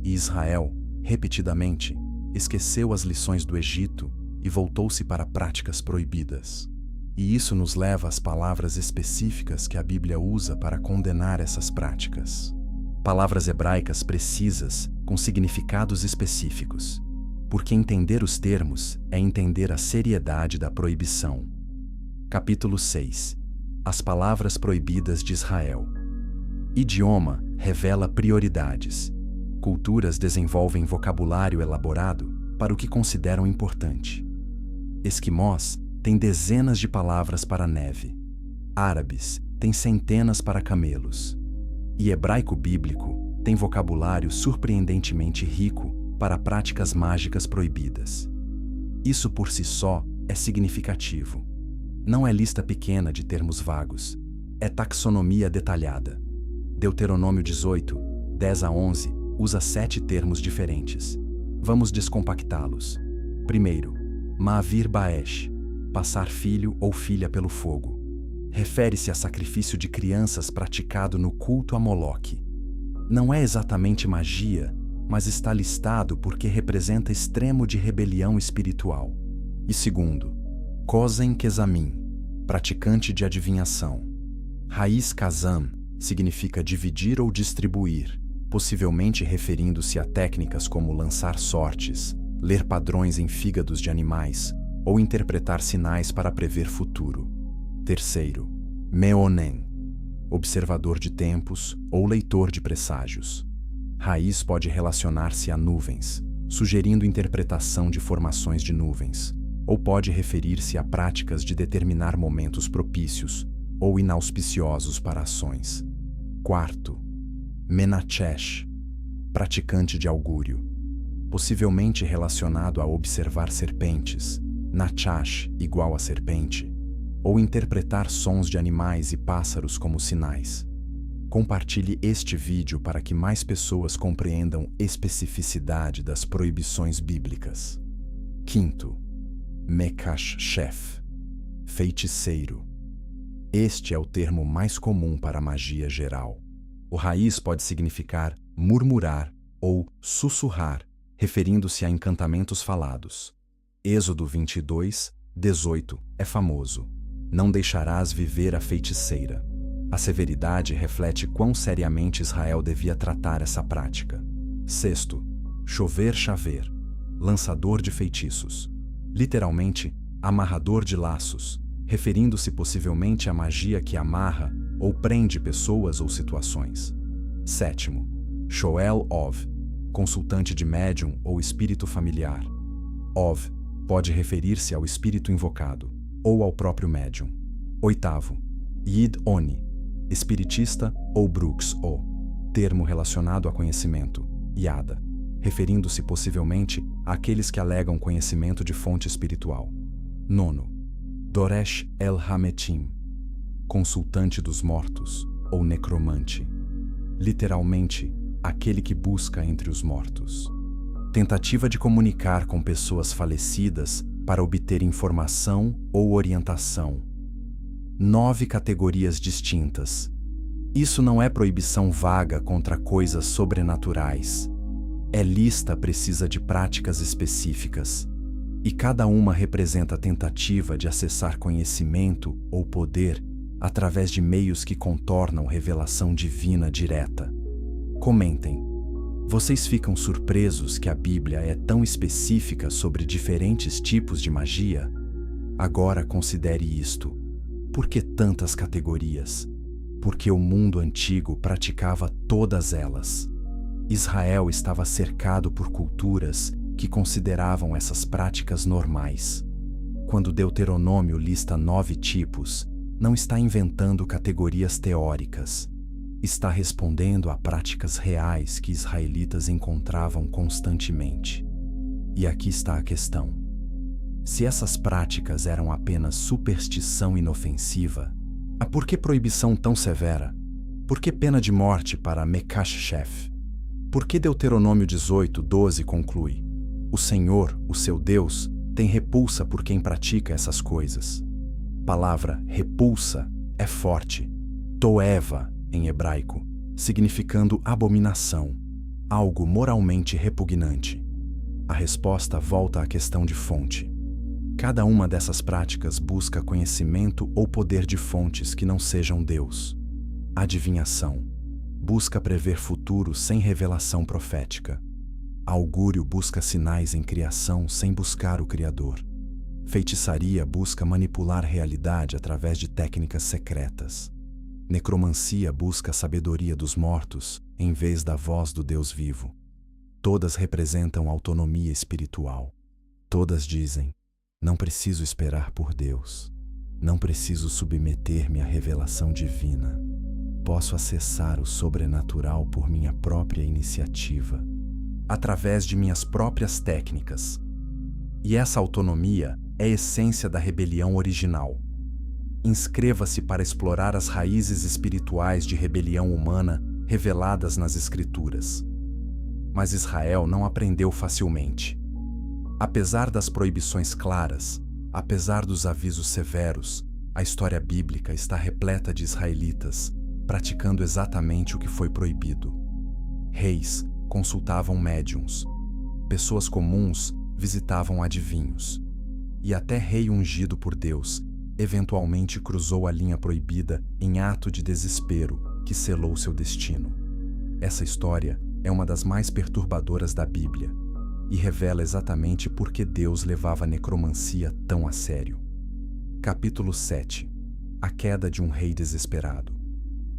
E Israel, repetidamente, esqueceu as lições do Egito e voltou-se para práticas proibidas. E isso nos leva às palavras específicas que a Bíblia usa para condenar essas práticas. Palavras hebraicas precisas, com significados específicos. Porque entender os termos é entender a seriedade da proibição. Capítulo 6. As palavras proibidas de Israel. Idioma revela prioridades. Culturas desenvolvem vocabulário elaborado para o que consideram importante. Esquimós têm dezenas de palavras para neve. Árabes têm centenas para camelos. E hebraico bíblico tem vocabulário surpreendentemente rico para práticas mágicas proibidas. Isso por si só é significativo. Não é lista pequena de termos vagos, é taxonomia detalhada. Deuteronômio 18, 10 a 11, usa 7 termos diferentes. Vamos descompactá-los. Primeiro, Ma'avir Baesh, passar filho ou filha pelo fogo. Refere-se a sacrifício de crianças praticado no culto a Moloque. Não é exatamente magia, mas está listado porque representa extremo de rebelião espiritual. E segundo, Kozen Kezamim, praticante de adivinhação. Raiz Kazam significa dividir ou distribuir, possivelmente referindo-se a técnicas como lançar sortes, ler padrões em fígados de animais ou interpretar sinais para prever futuro. Terceiro, Meonen, observador de tempos ou leitor de presságios. Raiz pode relacionar-se a nuvens, sugerindo interpretação de formações de nuvens, ou pode referir-se a práticas de determinar momentos propícios ou inauspiciosos para ações. Quarto, Menachesh, praticante de augúrio, possivelmente relacionado a observar serpentes, Nachash igual a serpente, ou interpretar sons de animais e pássaros como sinais. Compartilhe este vídeo para que mais pessoas compreendam especificidade das proibições bíblicas. Quinto, Mekash Shef, feiticeiro. Este é o termo mais comum para a magia geral. O raiz pode significar murmurar ou sussurrar, referindo-se a encantamentos falados. Êxodo 22, 18 é famoso. Não deixarás viver a feiticeira. A severidade reflete quão seriamente Israel devia tratar essa prática. Sexto, chover-chaver, lançador de feitiços. Literalmente, amarrador de laços, referindo-se possivelmente à magia que amarra ou prende pessoas ou situações. Sétimo, Shoel Ov, consultante de médium ou espírito familiar. Ov pode referir-se ao espírito invocado ou ao próprio médium. Oitavo, Yid Oni, espiritista ou Brooks O, termo relacionado a conhecimento, Yada, referindo-se possivelmente àqueles que alegam conhecimento de fonte espiritual. Nono, Doresh El Hametim, consultante dos mortos ou necromante, literalmente, aquele que busca entre os mortos. Tentativa de comunicar com pessoas falecidas para obter informação ou orientação. 9 categorias distintas. Isso não é proibição vaga contra coisas sobrenaturais. É lista precisa de práticas específicas, e cada uma representa a tentativa de acessar conhecimento ou poder através de meios que contornam revelação divina direta. Comentem. Vocês ficam surpresos que a Bíblia é tão específica sobre diferentes tipos de magia? Agora considere isto. Por que tantas categorias? Porque o mundo antigo praticava todas elas. Israel estava cercado por culturas que consideravam essas práticas normais. Quando Deuteronômio lista 9 tipos, não está inventando categorias teóricas. Está respondendo a práticas reais que israelitas encontravam constantemente. E aqui está a questão. Se essas práticas eram apenas superstição inofensiva, por que proibição tão severa? Por que pena de morte para Mekashshef? Por que Deuteronômio 18, 12 conclui: o Senhor, o seu Deus, tem repulsa por quem pratica essas coisas? Palavra repulsa é forte. Toeva, em hebraico, significando abominação, algo moralmente repugnante. A resposta volta à questão de fonte. Cada uma dessas práticas busca conhecimento ou poder de fontes que não sejam Deus. Adivinhação busca prever futuro sem revelação profética. Augúrio busca sinais em criação sem buscar o Criador. Feitiçaria busca manipular a realidade através de técnicas secretas. Necromancia busca a sabedoria dos mortos em vez da voz do Deus vivo. Todas representam autonomia espiritual. Todas dizem: não preciso esperar por Deus. Não preciso submeter-me à revelação divina. Posso acessar o sobrenatural por minha própria iniciativa, através de minhas próprias técnicas. E essa autonomia é a essência da rebelião original. Inscreva-se para explorar as raízes espirituais de rebelião humana reveladas nas Escrituras. Mas Israel não aprendeu facilmente. Apesar das proibições claras, apesar dos avisos severos, a história bíblica está repleta de israelitas praticando exatamente o que foi proibido. Reis consultavam médiuns, pessoas comuns visitavam adivinhos, e até rei ungido por Deus eventualmente cruzou a linha proibida em ato de desespero que selou seu destino. Essa história é uma das mais perturbadoras da Bíblia e revela exatamente por que Deus levava a necromancia tão a sério. Capítulo 7. A queda de um rei desesperado.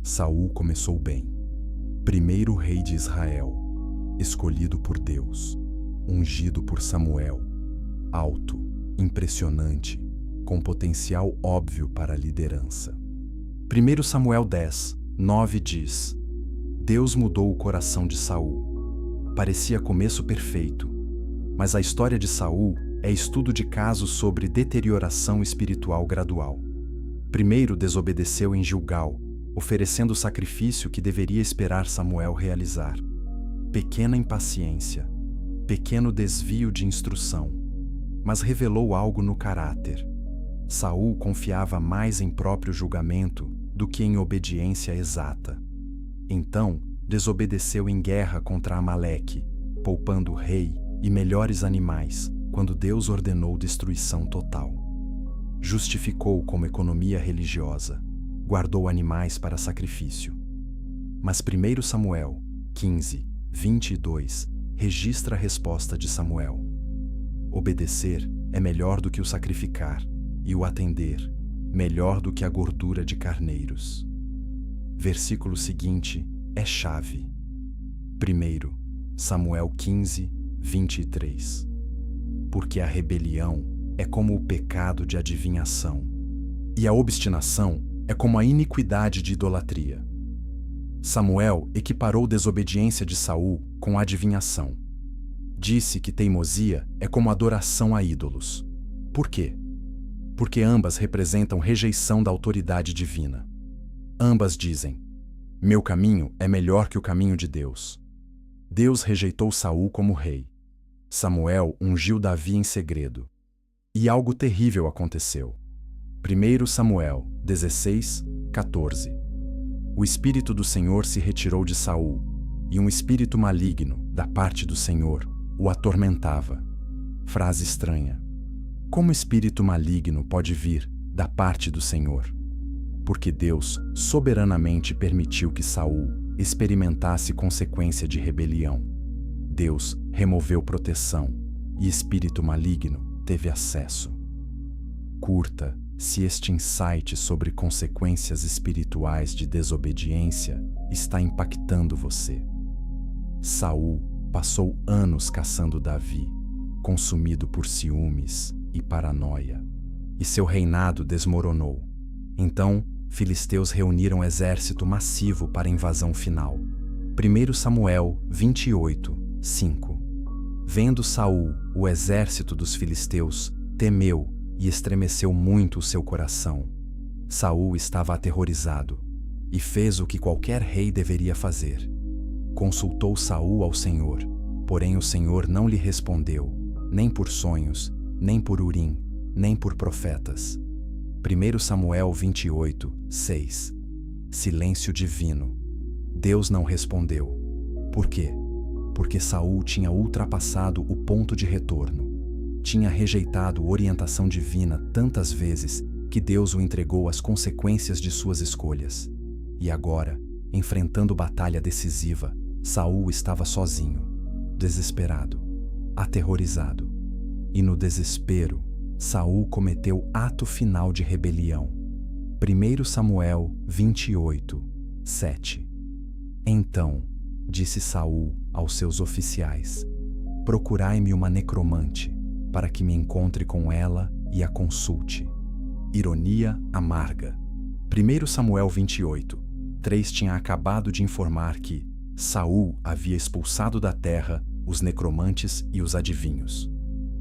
Saul começou bem. Primeiro rei de Israel, escolhido por Deus, ungido por Samuel, alto, impressionante, com potencial óbvio para a liderança. 1 Samuel 10, 9 diz: Deus mudou o coração de Saul. Parecia começo perfeito, mas a história de Saul é estudo de casos sobre deterioração espiritual gradual. Primeiro desobedeceu em Gilgal, oferecendo o sacrifício que deveria esperar Samuel realizar. Pequena impaciência, pequeno desvio de instrução, mas revelou algo no caráter. Saul confiava mais em próprio julgamento do que em obediência exata. Então, desobedeceu em guerra contra Amaleque, poupando o rei e melhores animais, quando Deus ordenou destruição total. Justificou como economia religiosa, guardou animais para sacrifício. Mas 1 Samuel 15, 22 registra a resposta de Samuel. Obedecer é melhor do que o sacrificar, e o atender, melhor do que a gordura de carneiros. Versículo seguinte é chave. 1 Samuel 15, 23. Porque a rebelião é como o pecado de adivinhação, e a obstinação é como a iniquidade de idolatria. Samuel equiparou desobediência de Saul com adivinhação. Disse que teimosia é como adoração a ídolos. Por quê? Porque ambas representam rejeição da autoridade divina. Ambas dizem: meu caminho é melhor que o caminho de Deus. Deus rejeitou Saul como rei. Samuel ungiu Davi em segredo. E algo terrível aconteceu. 1 Samuel 16, 14. O Espírito do Senhor se retirou de Saul, e um espírito maligno, da parte do Senhor, o atormentava. Frase estranha. Como espírito maligno pode vir da parte do Senhor? Porque Deus soberanamente permitiu que Saul experimentasse consequência de rebelião. Deus removeu proteção e espírito maligno teve acesso. Curta-se este insight sobre consequências espirituais de desobediência está impactando você. Saul passou anos caçando Davi, consumido por ciúmes e paranoia, e seu reinado desmoronou. Então, filisteus reuniram exército massivo para a invasão final. 1 Samuel 28, 5. Vendo Saul o exército dos filisteus, temeu e estremeceu muito o seu coração. Saul estava aterrorizado e fez o que qualquer rei deveria fazer. Consultou Saul ao Senhor, porém o Senhor não lhe respondeu, nem por sonhos, nem por Urim, nem por profetas. 1 Samuel 28, 6. Silêncio divino. Deus não respondeu. Por quê? Porque Saul tinha ultrapassado o ponto de retorno. Tinha rejeitado orientação divina tantas vezes que Deus o entregou às consequências de suas escolhas. E agora, enfrentando batalha decisiva, Saul estava sozinho, desesperado, aterrorizado. E no desespero, Saul cometeu ato final de rebelião. 1 Samuel 28, 7. Então, disse Saul aos seus oficiais: procurai-me uma necromante, para que me encontre com ela e a consulte. Ironia amarga. 1 Samuel 28, 3 tinha acabado de informar que Saul havia expulsado da terra os necromantes e os adivinhos.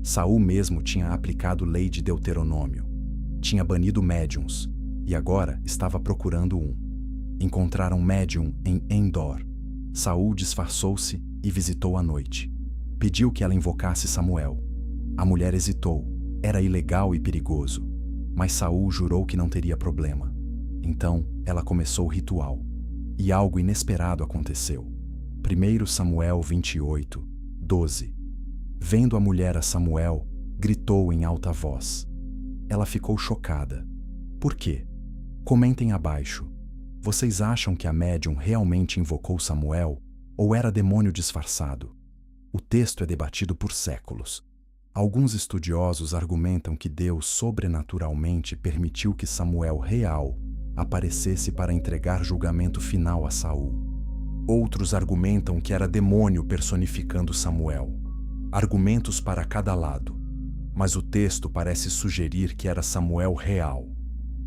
Saul mesmo tinha aplicado lei de Deuteronômio. Tinha banido médiuns, e agora estava procurando um. Encontraram médium em Endor. Saul disfarçou-se e visitou à noite. Pediu que ela invocasse Samuel. A mulher hesitou. Era ilegal e perigoso. Mas Saul jurou que não teria problema. Então, ela começou o ritual. E algo inesperado aconteceu. 1 Samuel 28, 12. Vendo a mulher a Samuel, gritou em alta voz. Ela ficou chocada. Por quê? Comentem abaixo. Vocês acham que a médium realmente invocou Samuel ou era demônio disfarçado? O texto é debatido por séculos. Alguns estudiosos argumentam que Deus sobrenaturalmente permitiu que Samuel real aparecesse para entregar julgamento final a Saul. Outros argumentam que era demônio personificando Samuel. Argumentos para cada lado. Mas o texto parece sugerir que era Samuel real.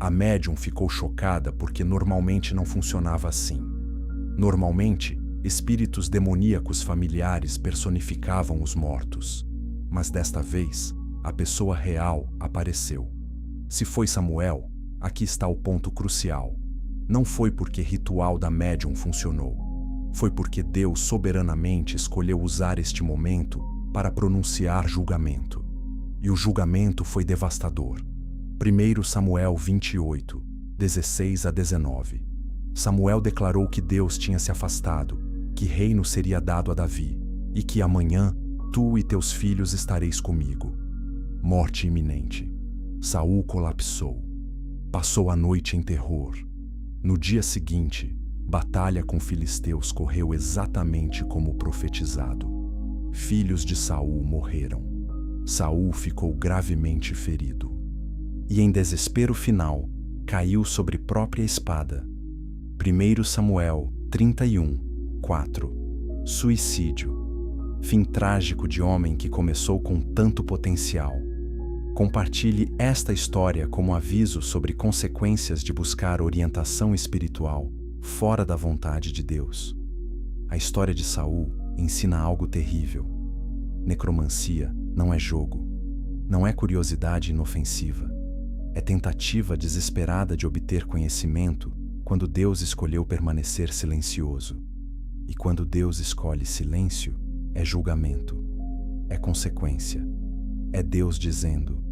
A médium ficou chocada porque normalmente não funcionava assim. Normalmente, espíritos demoníacos familiares personificavam os mortos. Mas desta vez, a pessoa real apareceu. Se foi Samuel, aqui está o ponto crucial. Não foi porque ritual da médium funcionou. Foi porque Deus soberanamente escolheu usar este momento para pronunciar julgamento. E o julgamento foi devastador. 1 Samuel 28, 16 a 19. Samuel declarou que Deus tinha se afastado, que reino seria dado a Davi, e que amanhã tu e teus filhos estareis comigo. Morte iminente. Saul colapsou. Passou a noite em terror. No dia seguinte, batalha com filisteus correu exatamente como profetizado. Filhos de Saul morreram. Saul ficou gravemente ferido. E em desespero final, caiu sobre própria espada. 1 Samuel 31, 4. Suicídio. Fim trágico de homem que começou com tanto potencial. Compartilhe esta história como aviso sobre consequências de buscar orientação espiritual fora da vontade de Deus. A história de Saul ensina algo terrível. Necromancia não é jogo, não é curiosidade inofensiva. É tentativa desesperada de obter conhecimento quando Deus escolheu permanecer silencioso. E quando Deus escolhe silêncio, é julgamento, é consequência. É Deus dizendo: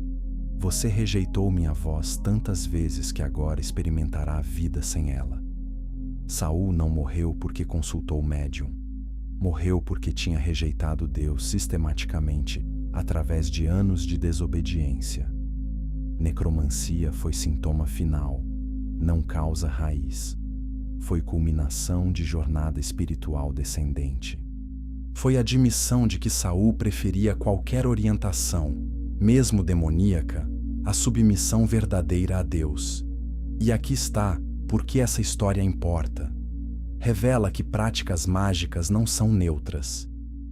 você rejeitou minha voz tantas vezes que agora experimentará a vida sem ela. Saul não morreu porque consultou o médium. Morreu porque tinha rejeitado Deus sistematicamente através de anos de desobediência. Necromancia foi sintoma final, não causa raiz. Foi culminação de jornada espiritual descendente. Foi admissão de que Saul preferia qualquer orientação, mesmo demoníaca, à submissão verdadeira a Deus. E aqui está porque essa história importa. Revela que práticas mágicas não são neutras.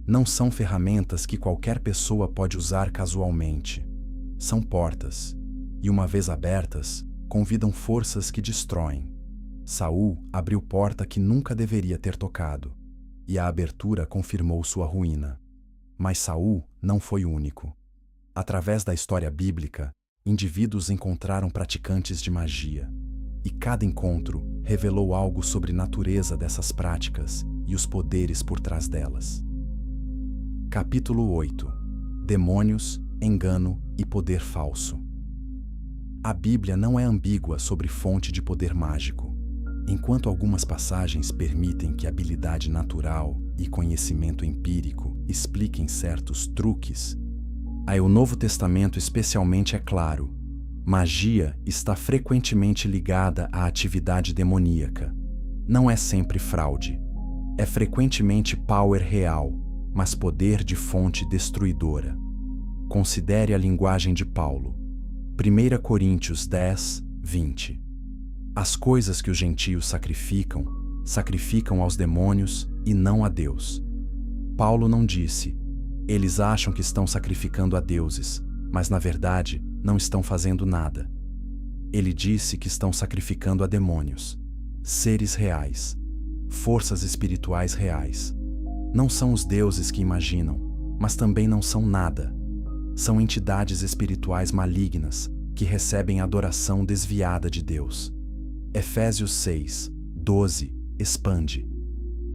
Não são ferramentas que qualquer pessoa pode usar casualmente. São portas, e uma vez abertas, convidam forças que destroem. Saul abriu porta que nunca deveria ter tocado, e a abertura confirmou sua ruína. Mas Saul não foi o único. Através da história bíblica, indivíduos encontraram praticantes de magia, e cada encontro revelou algo sobre a natureza dessas práticas e os poderes por trás delas. Capítulo 8. Demônios, engano e poder falso. A Bíblia não é ambígua sobre fonte de poder mágico. Enquanto algumas passagens permitem que habilidade natural e conhecimento empírico expliquem certos truques, o Novo Testamento especialmente é claro: magia está frequentemente ligada à atividade demoníaca. Não é sempre fraude. É frequentemente power real, mas poder de fonte destruidora. Considere a linguagem de Paulo. 1 Coríntios 10, 20. As coisas que os gentios sacrificam, sacrificam aos demônios e não a Deus. Paulo não disse: eles acham que estão sacrificando a deuses, mas na verdade não estão fazendo nada. Ele disse que estão sacrificando a demônios, seres reais, forças espirituais reais. Não são os deuses que imaginam, mas também não são nada. São entidades espirituais malignas que recebem adoração desviada de Deus. Efésios 6, 12 expande: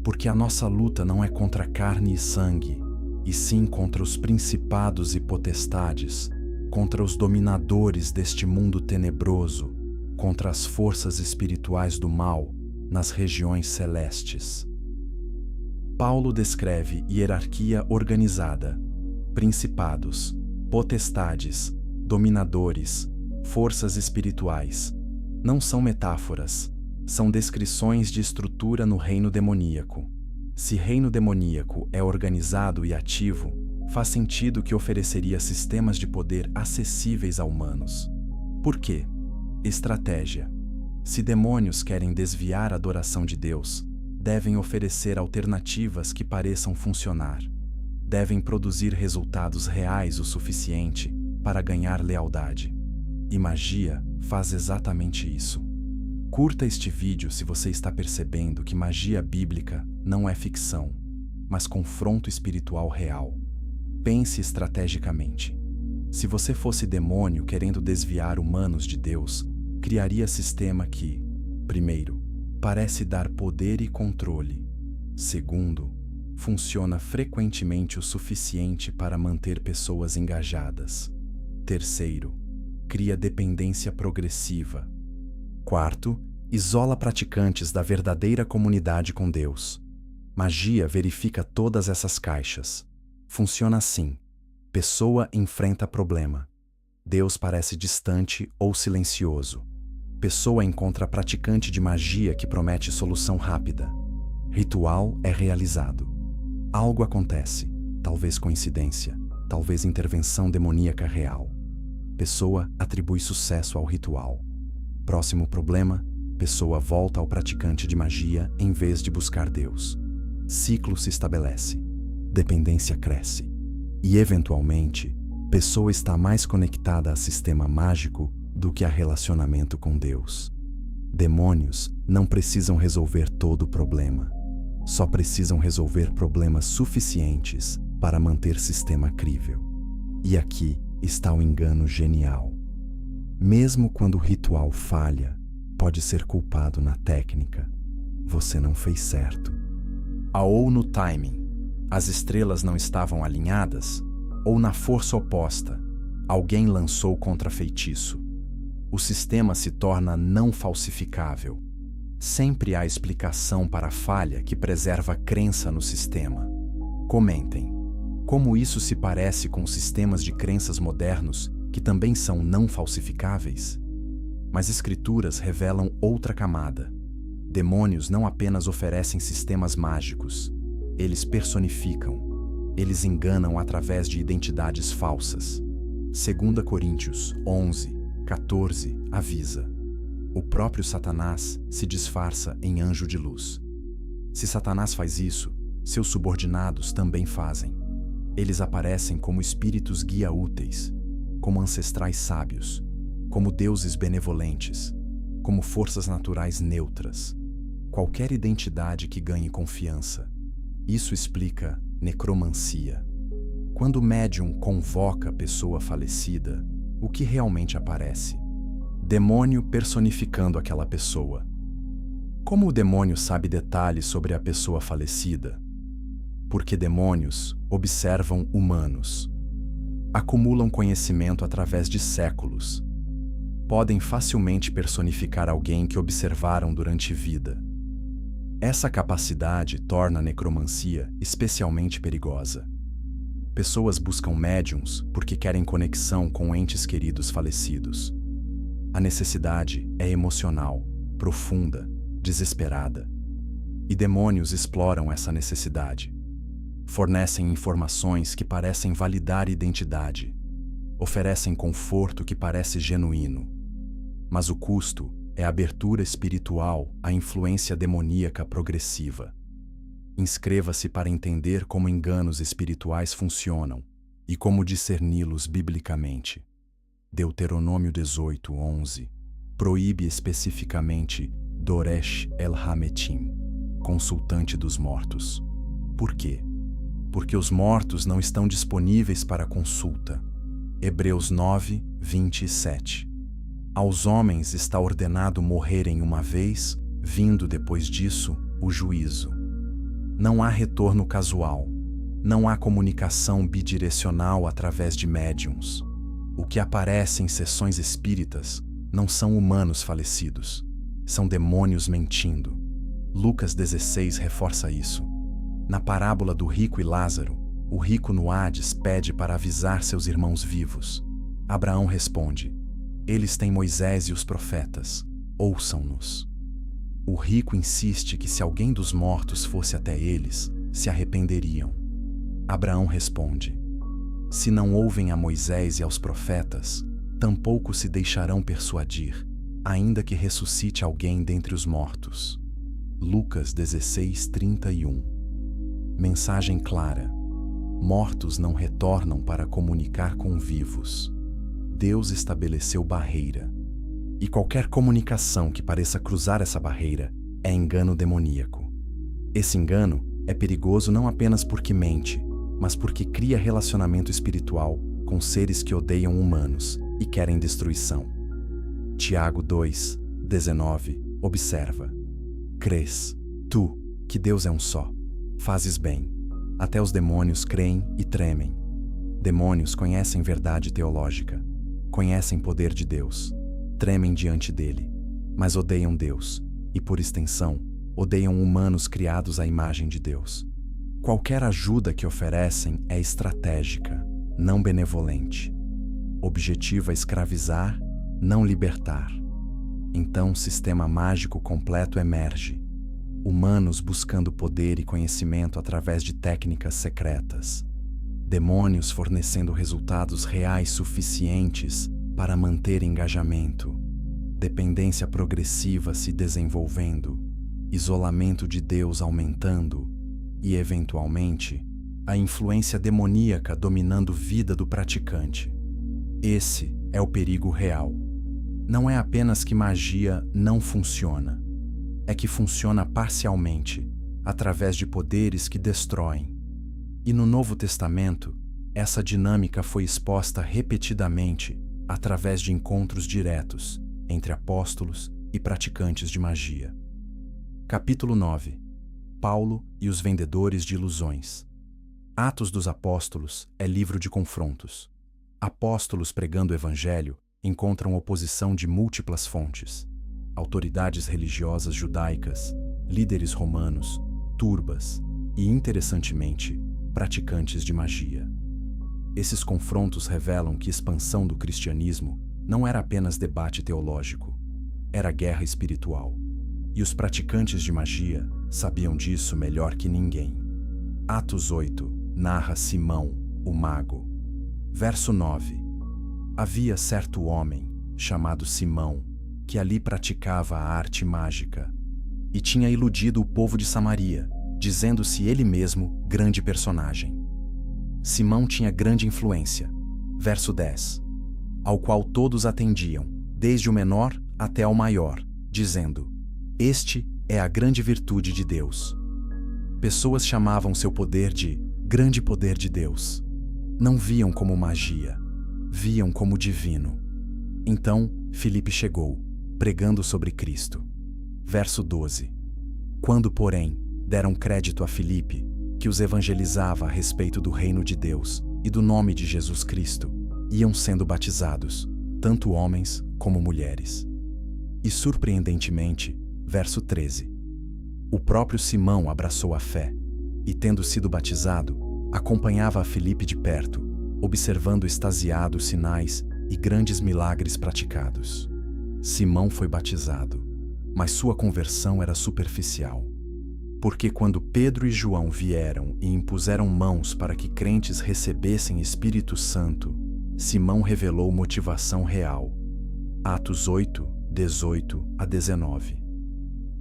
porque a nossa luta não é contra carne e sangue, e sim contra os principados e potestades, contra os dominadores deste mundo tenebroso, contra as forças espirituais do mal nas regiões celestes. Paulo descreve hierarquia organizada, principados, potestades, dominadores, forças espirituais. Não são metáforas, são descrições de estrutura no reino demoníaco. Se reino demoníaco é organizado e ativo, faz sentido que ofereceria sistemas de poder acessíveis a humanos. Por quê? Estratégia. Se demônios querem desviar a adoração de Deus, devem oferecer alternativas que pareçam funcionar. Devem produzir resultados reais o suficiente para ganhar lealdade. E magia faz exatamente isso. Curta este vídeo se você está percebendo que magia bíblica não é ficção, mas confronto espiritual real. Pense estrategicamente. Se você fosse demônio querendo desviar humanos de Deus, criaria sistema que, primeiro, parece dar poder e controle. Segundo, funciona frequentemente o suficiente para manter pessoas engajadas. Terceiro, cria dependência progressiva. Quarto, isola praticantes da verdadeira comunidade com Deus. Magia verifica todas essas caixas. Funciona assim: pessoa enfrenta problema. Deus parece distante ou silencioso. Pessoa encontra praticante de magia que promete solução rápida. Ritual é realizado. Algo acontece, talvez coincidência, talvez intervenção demoníaca real. Pessoa atribui sucesso ao ritual. Próximo problema, pessoa volta ao praticante de magia em vez de buscar Deus. Ciclo se estabelece. Dependência cresce. E, eventualmente, pessoa está mais conectada a sistema mágico do que a relacionamento com Deus. Demônios não precisam resolver todo o problema. Só precisam resolver problemas suficientes para manter sistema crível. E aqui está o engano genial. Mesmo quando o ritual falha, pode ser culpado na técnica. Você não fez certo. Ou no timing. As estrelas não estavam alinhadas? Ou na força oposta, alguém lançou contrafeitiço. O sistema se torna não falsificável. Sempre há explicação para a falha que preserva a crença no sistema. Comentem. Como isso se parece com sistemas de crenças modernos que também são não falsificáveis? Mas escrituras revelam outra camada. Demônios não apenas oferecem sistemas mágicos, eles personificam. Eles enganam através de identidades falsas. 2 Coríntios 11, 14 avisa: o próprio Satanás se disfarça em anjo de luz. Se Satanás faz isso, seus subordinados também fazem. Eles aparecem como espíritos guia úteis, como ancestrais sábios, como deuses benevolentes, como forças naturais neutras. Qualquer identidade que ganhe confiança. Isso explica necromancia. Quando o médium convoca a pessoa falecida, o que realmente aparece? Demônio personificando aquela pessoa. Como o demônio sabe detalhes sobre a pessoa falecida? Porque demônios observam humanos. Acumulam conhecimento através de séculos. Podem facilmente personificar alguém que observaram durante vida. Essa capacidade torna a necromancia especialmente perigosa. Pessoas buscam médiums porque querem conexão com entes queridos falecidos. A necessidade é emocional, profunda, desesperada. E demônios exploram essa necessidade. Fornecem informações que parecem validar identidade. Oferecem conforto que parece genuíno. Mas o custo é a abertura espiritual à influência demoníaca progressiva. Inscreva-se para entender como enganos espirituais funcionam e como discerni-los biblicamente. Deuteronômio 18:11 proíbe especificamente Doresh El-Hametim, consultante dos mortos. Por quê? Porque os mortos não estão disponíveis para consulta. Hebreus 9:27. Aos homens está ordenado morrerem uma vez, vindo depois disso o juízo. Não há retorno casual. Não há comunicação bidirecional através de médiums. O que aparece em sessões espíritas não são humanos falecidos. São demônios mentindo. Lucas 16 reforça isso. Na parábola do rico e Lázaro, o rico no Hades pede para avisar seus irmãos vivos. Abraão responde: eles têm Moisés e os profetas, ouçam-nos. O rico insiste que se alguém dos mortos fosse até eles, se arrependeriam. Abraão responde: se não ouvem a Moisés e aos profetas, tampouco se deixarão persuadir, ainda que ressuscite alguém dentre os mortos. Lucas 16:31. Mensagem clara: mortos não retornam para comunicar com vivos. Deus estabeleceu barreira. E qualquer comunicação que pareça cruzar essa barreira é engano demoníaco. Esse engano é perigoso não apenas porque mente, mas porque cria relacionamento espiritual com seres que odeiam humanos e querem destruição. Tiago 2:19 observa: crês, tu, que Deus é um só, fazes bem. Até os demônios creem e tremem. Demônios conhecem verdade teológica. conhecem o poder de Deus, tremem diante dele, mas odeiam Deus e, por extensão, odeiam humanos criados à imagem de Deus. Qualquer ajuda que oferecem é estratégica, não benevolente. Objetiva escravizar, não libertar. Então, sistema mágico completo emerge. Humanos buscando poder e conhecimento através de técnicas secretas. Demônios fornecendo resultados reais suficientes para manter engajamento. Dependência progressiva se desenvolvendo. Isolamento de Deus aumentando. E, eventualmente, a influência demoníaca dominando a vida do praticante. Esse é o perigo real. Não é apenas que magia não funciona, é que funciona parcialmente, através de poderes que destroem. E no Novo Testamento, essa dinâmica foi exposta repetidamente através de encontros diretos entre apóstolos e praticantes de magia. Capítulo 9. Paulo e os vendedores de ilusões. Atos dos Apóstolos é livro de confrontos. Apóstolos pregando o Evangelho encontram oposição de múltiplas fontes: autoridades religiosas judaicas, líderes romanos, turbas e, interessantemente, praticantes de magia. Esses confrontos revelam que a expansão do cristianismo não era apenas debate teológico, era guerra espiritual. E os praticantes de magia sabiam disso melhor que ninguém. Atos 8 narra Simão, o mago. Verso 9. Havia certo homem, chamado Simão, que ali praticava a arte mágica, e tinha iludido o povo de Samaria, dizendo-se ele mesmo grande personagem. Simão tinha grande influência. Verso 10. Ao qual todos atendiam, desde o menor até ao maior, dizendo: Este é a grande virtude de Deus. Pessoas chamavam seu poder de grande poder de Deus. Não viam como magia, viam como divino. Então, Filipe chegou, pregando sobre Cristo. Verso 12. Quando, porém, deram crédito a Filipe, que os evangelizava a respeito do reino de Deus e do nome de Jesus Cristo, iam sendo batizados, tanto homens como mulheres. E, surpreendentemente, verso 13. O próprio Simão abraçou a fé, e, tendo sido batizado, acompanhava a Filipe de perto, observando extasiado os sinais e grandes milagres praticados. Simão foi batizado, mas sua conversão era superficial. Porque quando Pedro e João vieram e impuseram mãos para que crentes recebessem Espírito Santo, Simão revelou motivação real. Atos 8, 18 a 19.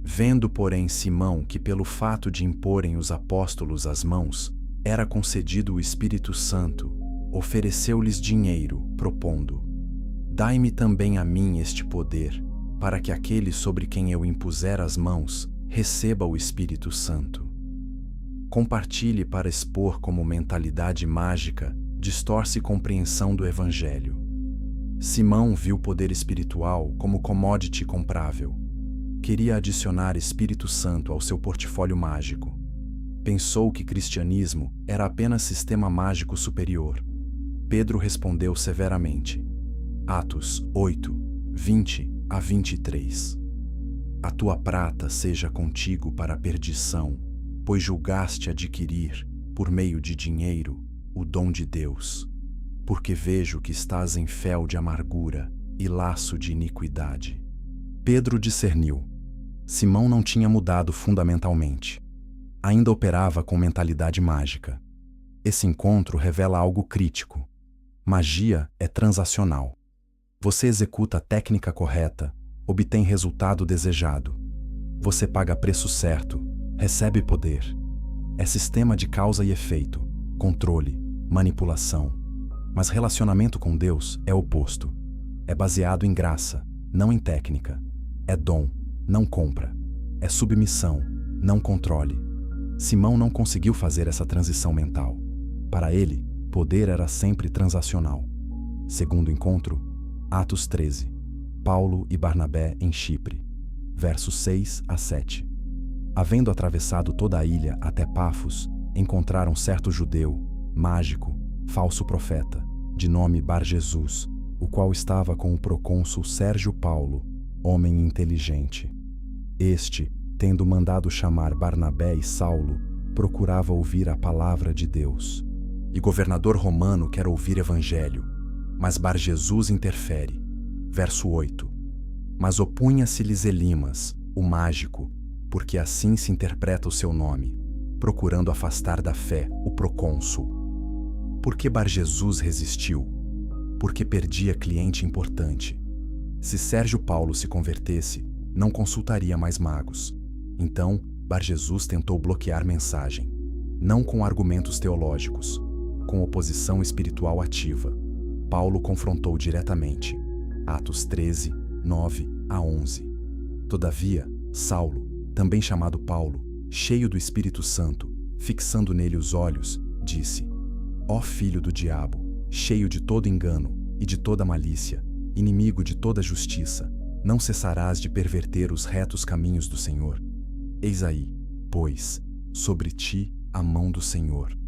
Vendo, porém, Simão que pelo fato de imporem os apóstolos as mãos, era concedido o Espírito Santo, ofereceu-lhes dinheiro, propondo: Dai-me também a mim este poder, para que aquele sobre quem eu impuser as mãos receba o Espírito Santo. Compartilhe para expor como mentalidade mágica distorce compreensão do Evangelho. Simão viu o poder espiritual como commodity comprável. Queria adicionar Espírito Santo ao seu portfólio mágico. Pensou que cristianismo era apenas sistema mágico superior. Pedro respondeu severamente. Atos 8, 20 a 23. A tua prata seja contigo para a perdição, pois julgaste adquirir, por meio de dinheiro, o dom de Deus. Porque vejo que estás em fel de amargura e laço de iniquidade. Pedro discerniu. Simão não tinha mudado fundamentalmente. Ainda operava com mentalidade mágica. Esse encontro revela algo crítico. Magia é transacional. Você executa a técnica correta, obtém resultado desejado. Você paga preço certo, recebe poder. É sistema de causa e efeito, controle, manipulação. Mas relacionamento com Deus é oposto. É baseado em graça, não em técnica. É dom, não compra. É submissão, não controle. Simão não conseguiu fazer essa transição mental. Para ele, poder era sempre transacional. Segundo encontro, Atos 13. Paulo e Barnabé em Chipre. Versos 6 a 7. Havendo atravessado toda a ilha até Pafos, encontraram certo judeu, mágico, falso profeta, de nome Bar-Jesus, o qual estava com o procônsul Sérgio Paulo, homem inteligente. Este, tendo mandado chamar Barnabé e Saulo, procurava ouvir a palavra de Deus. E governador romano quer ouvir evangelho, mas Bar-Jesus interfere. Verso 8. Mas opunha-se-lhes Elimas, o mágico, porque assim se interpreta o seu nome, procurando afastar da fé o procônsul. Por que Bar-Jesus resistiu? Porque perdia cliente importante. Se Sérgio Paulo se convertesse, não consultaria mais magos. Então, Bar-Jesus tentou bloquear mensagem, não com argumentos teológicos, com oposição espiritual ativa. Paulo confrontou diretamente. Atos 13, 9 a 11. Todavia, Saulo, também chamado Paulo, cheio do Espírito Santo, fixando nele os olhos, disse: Ó filho do diabo, cheio de todo engano e de toda malícia, inimigo de toda justiça, não cessarás de perverter os retos caminhos do Senhor? Eis aí, pois, sobre ti a mão do Senhor.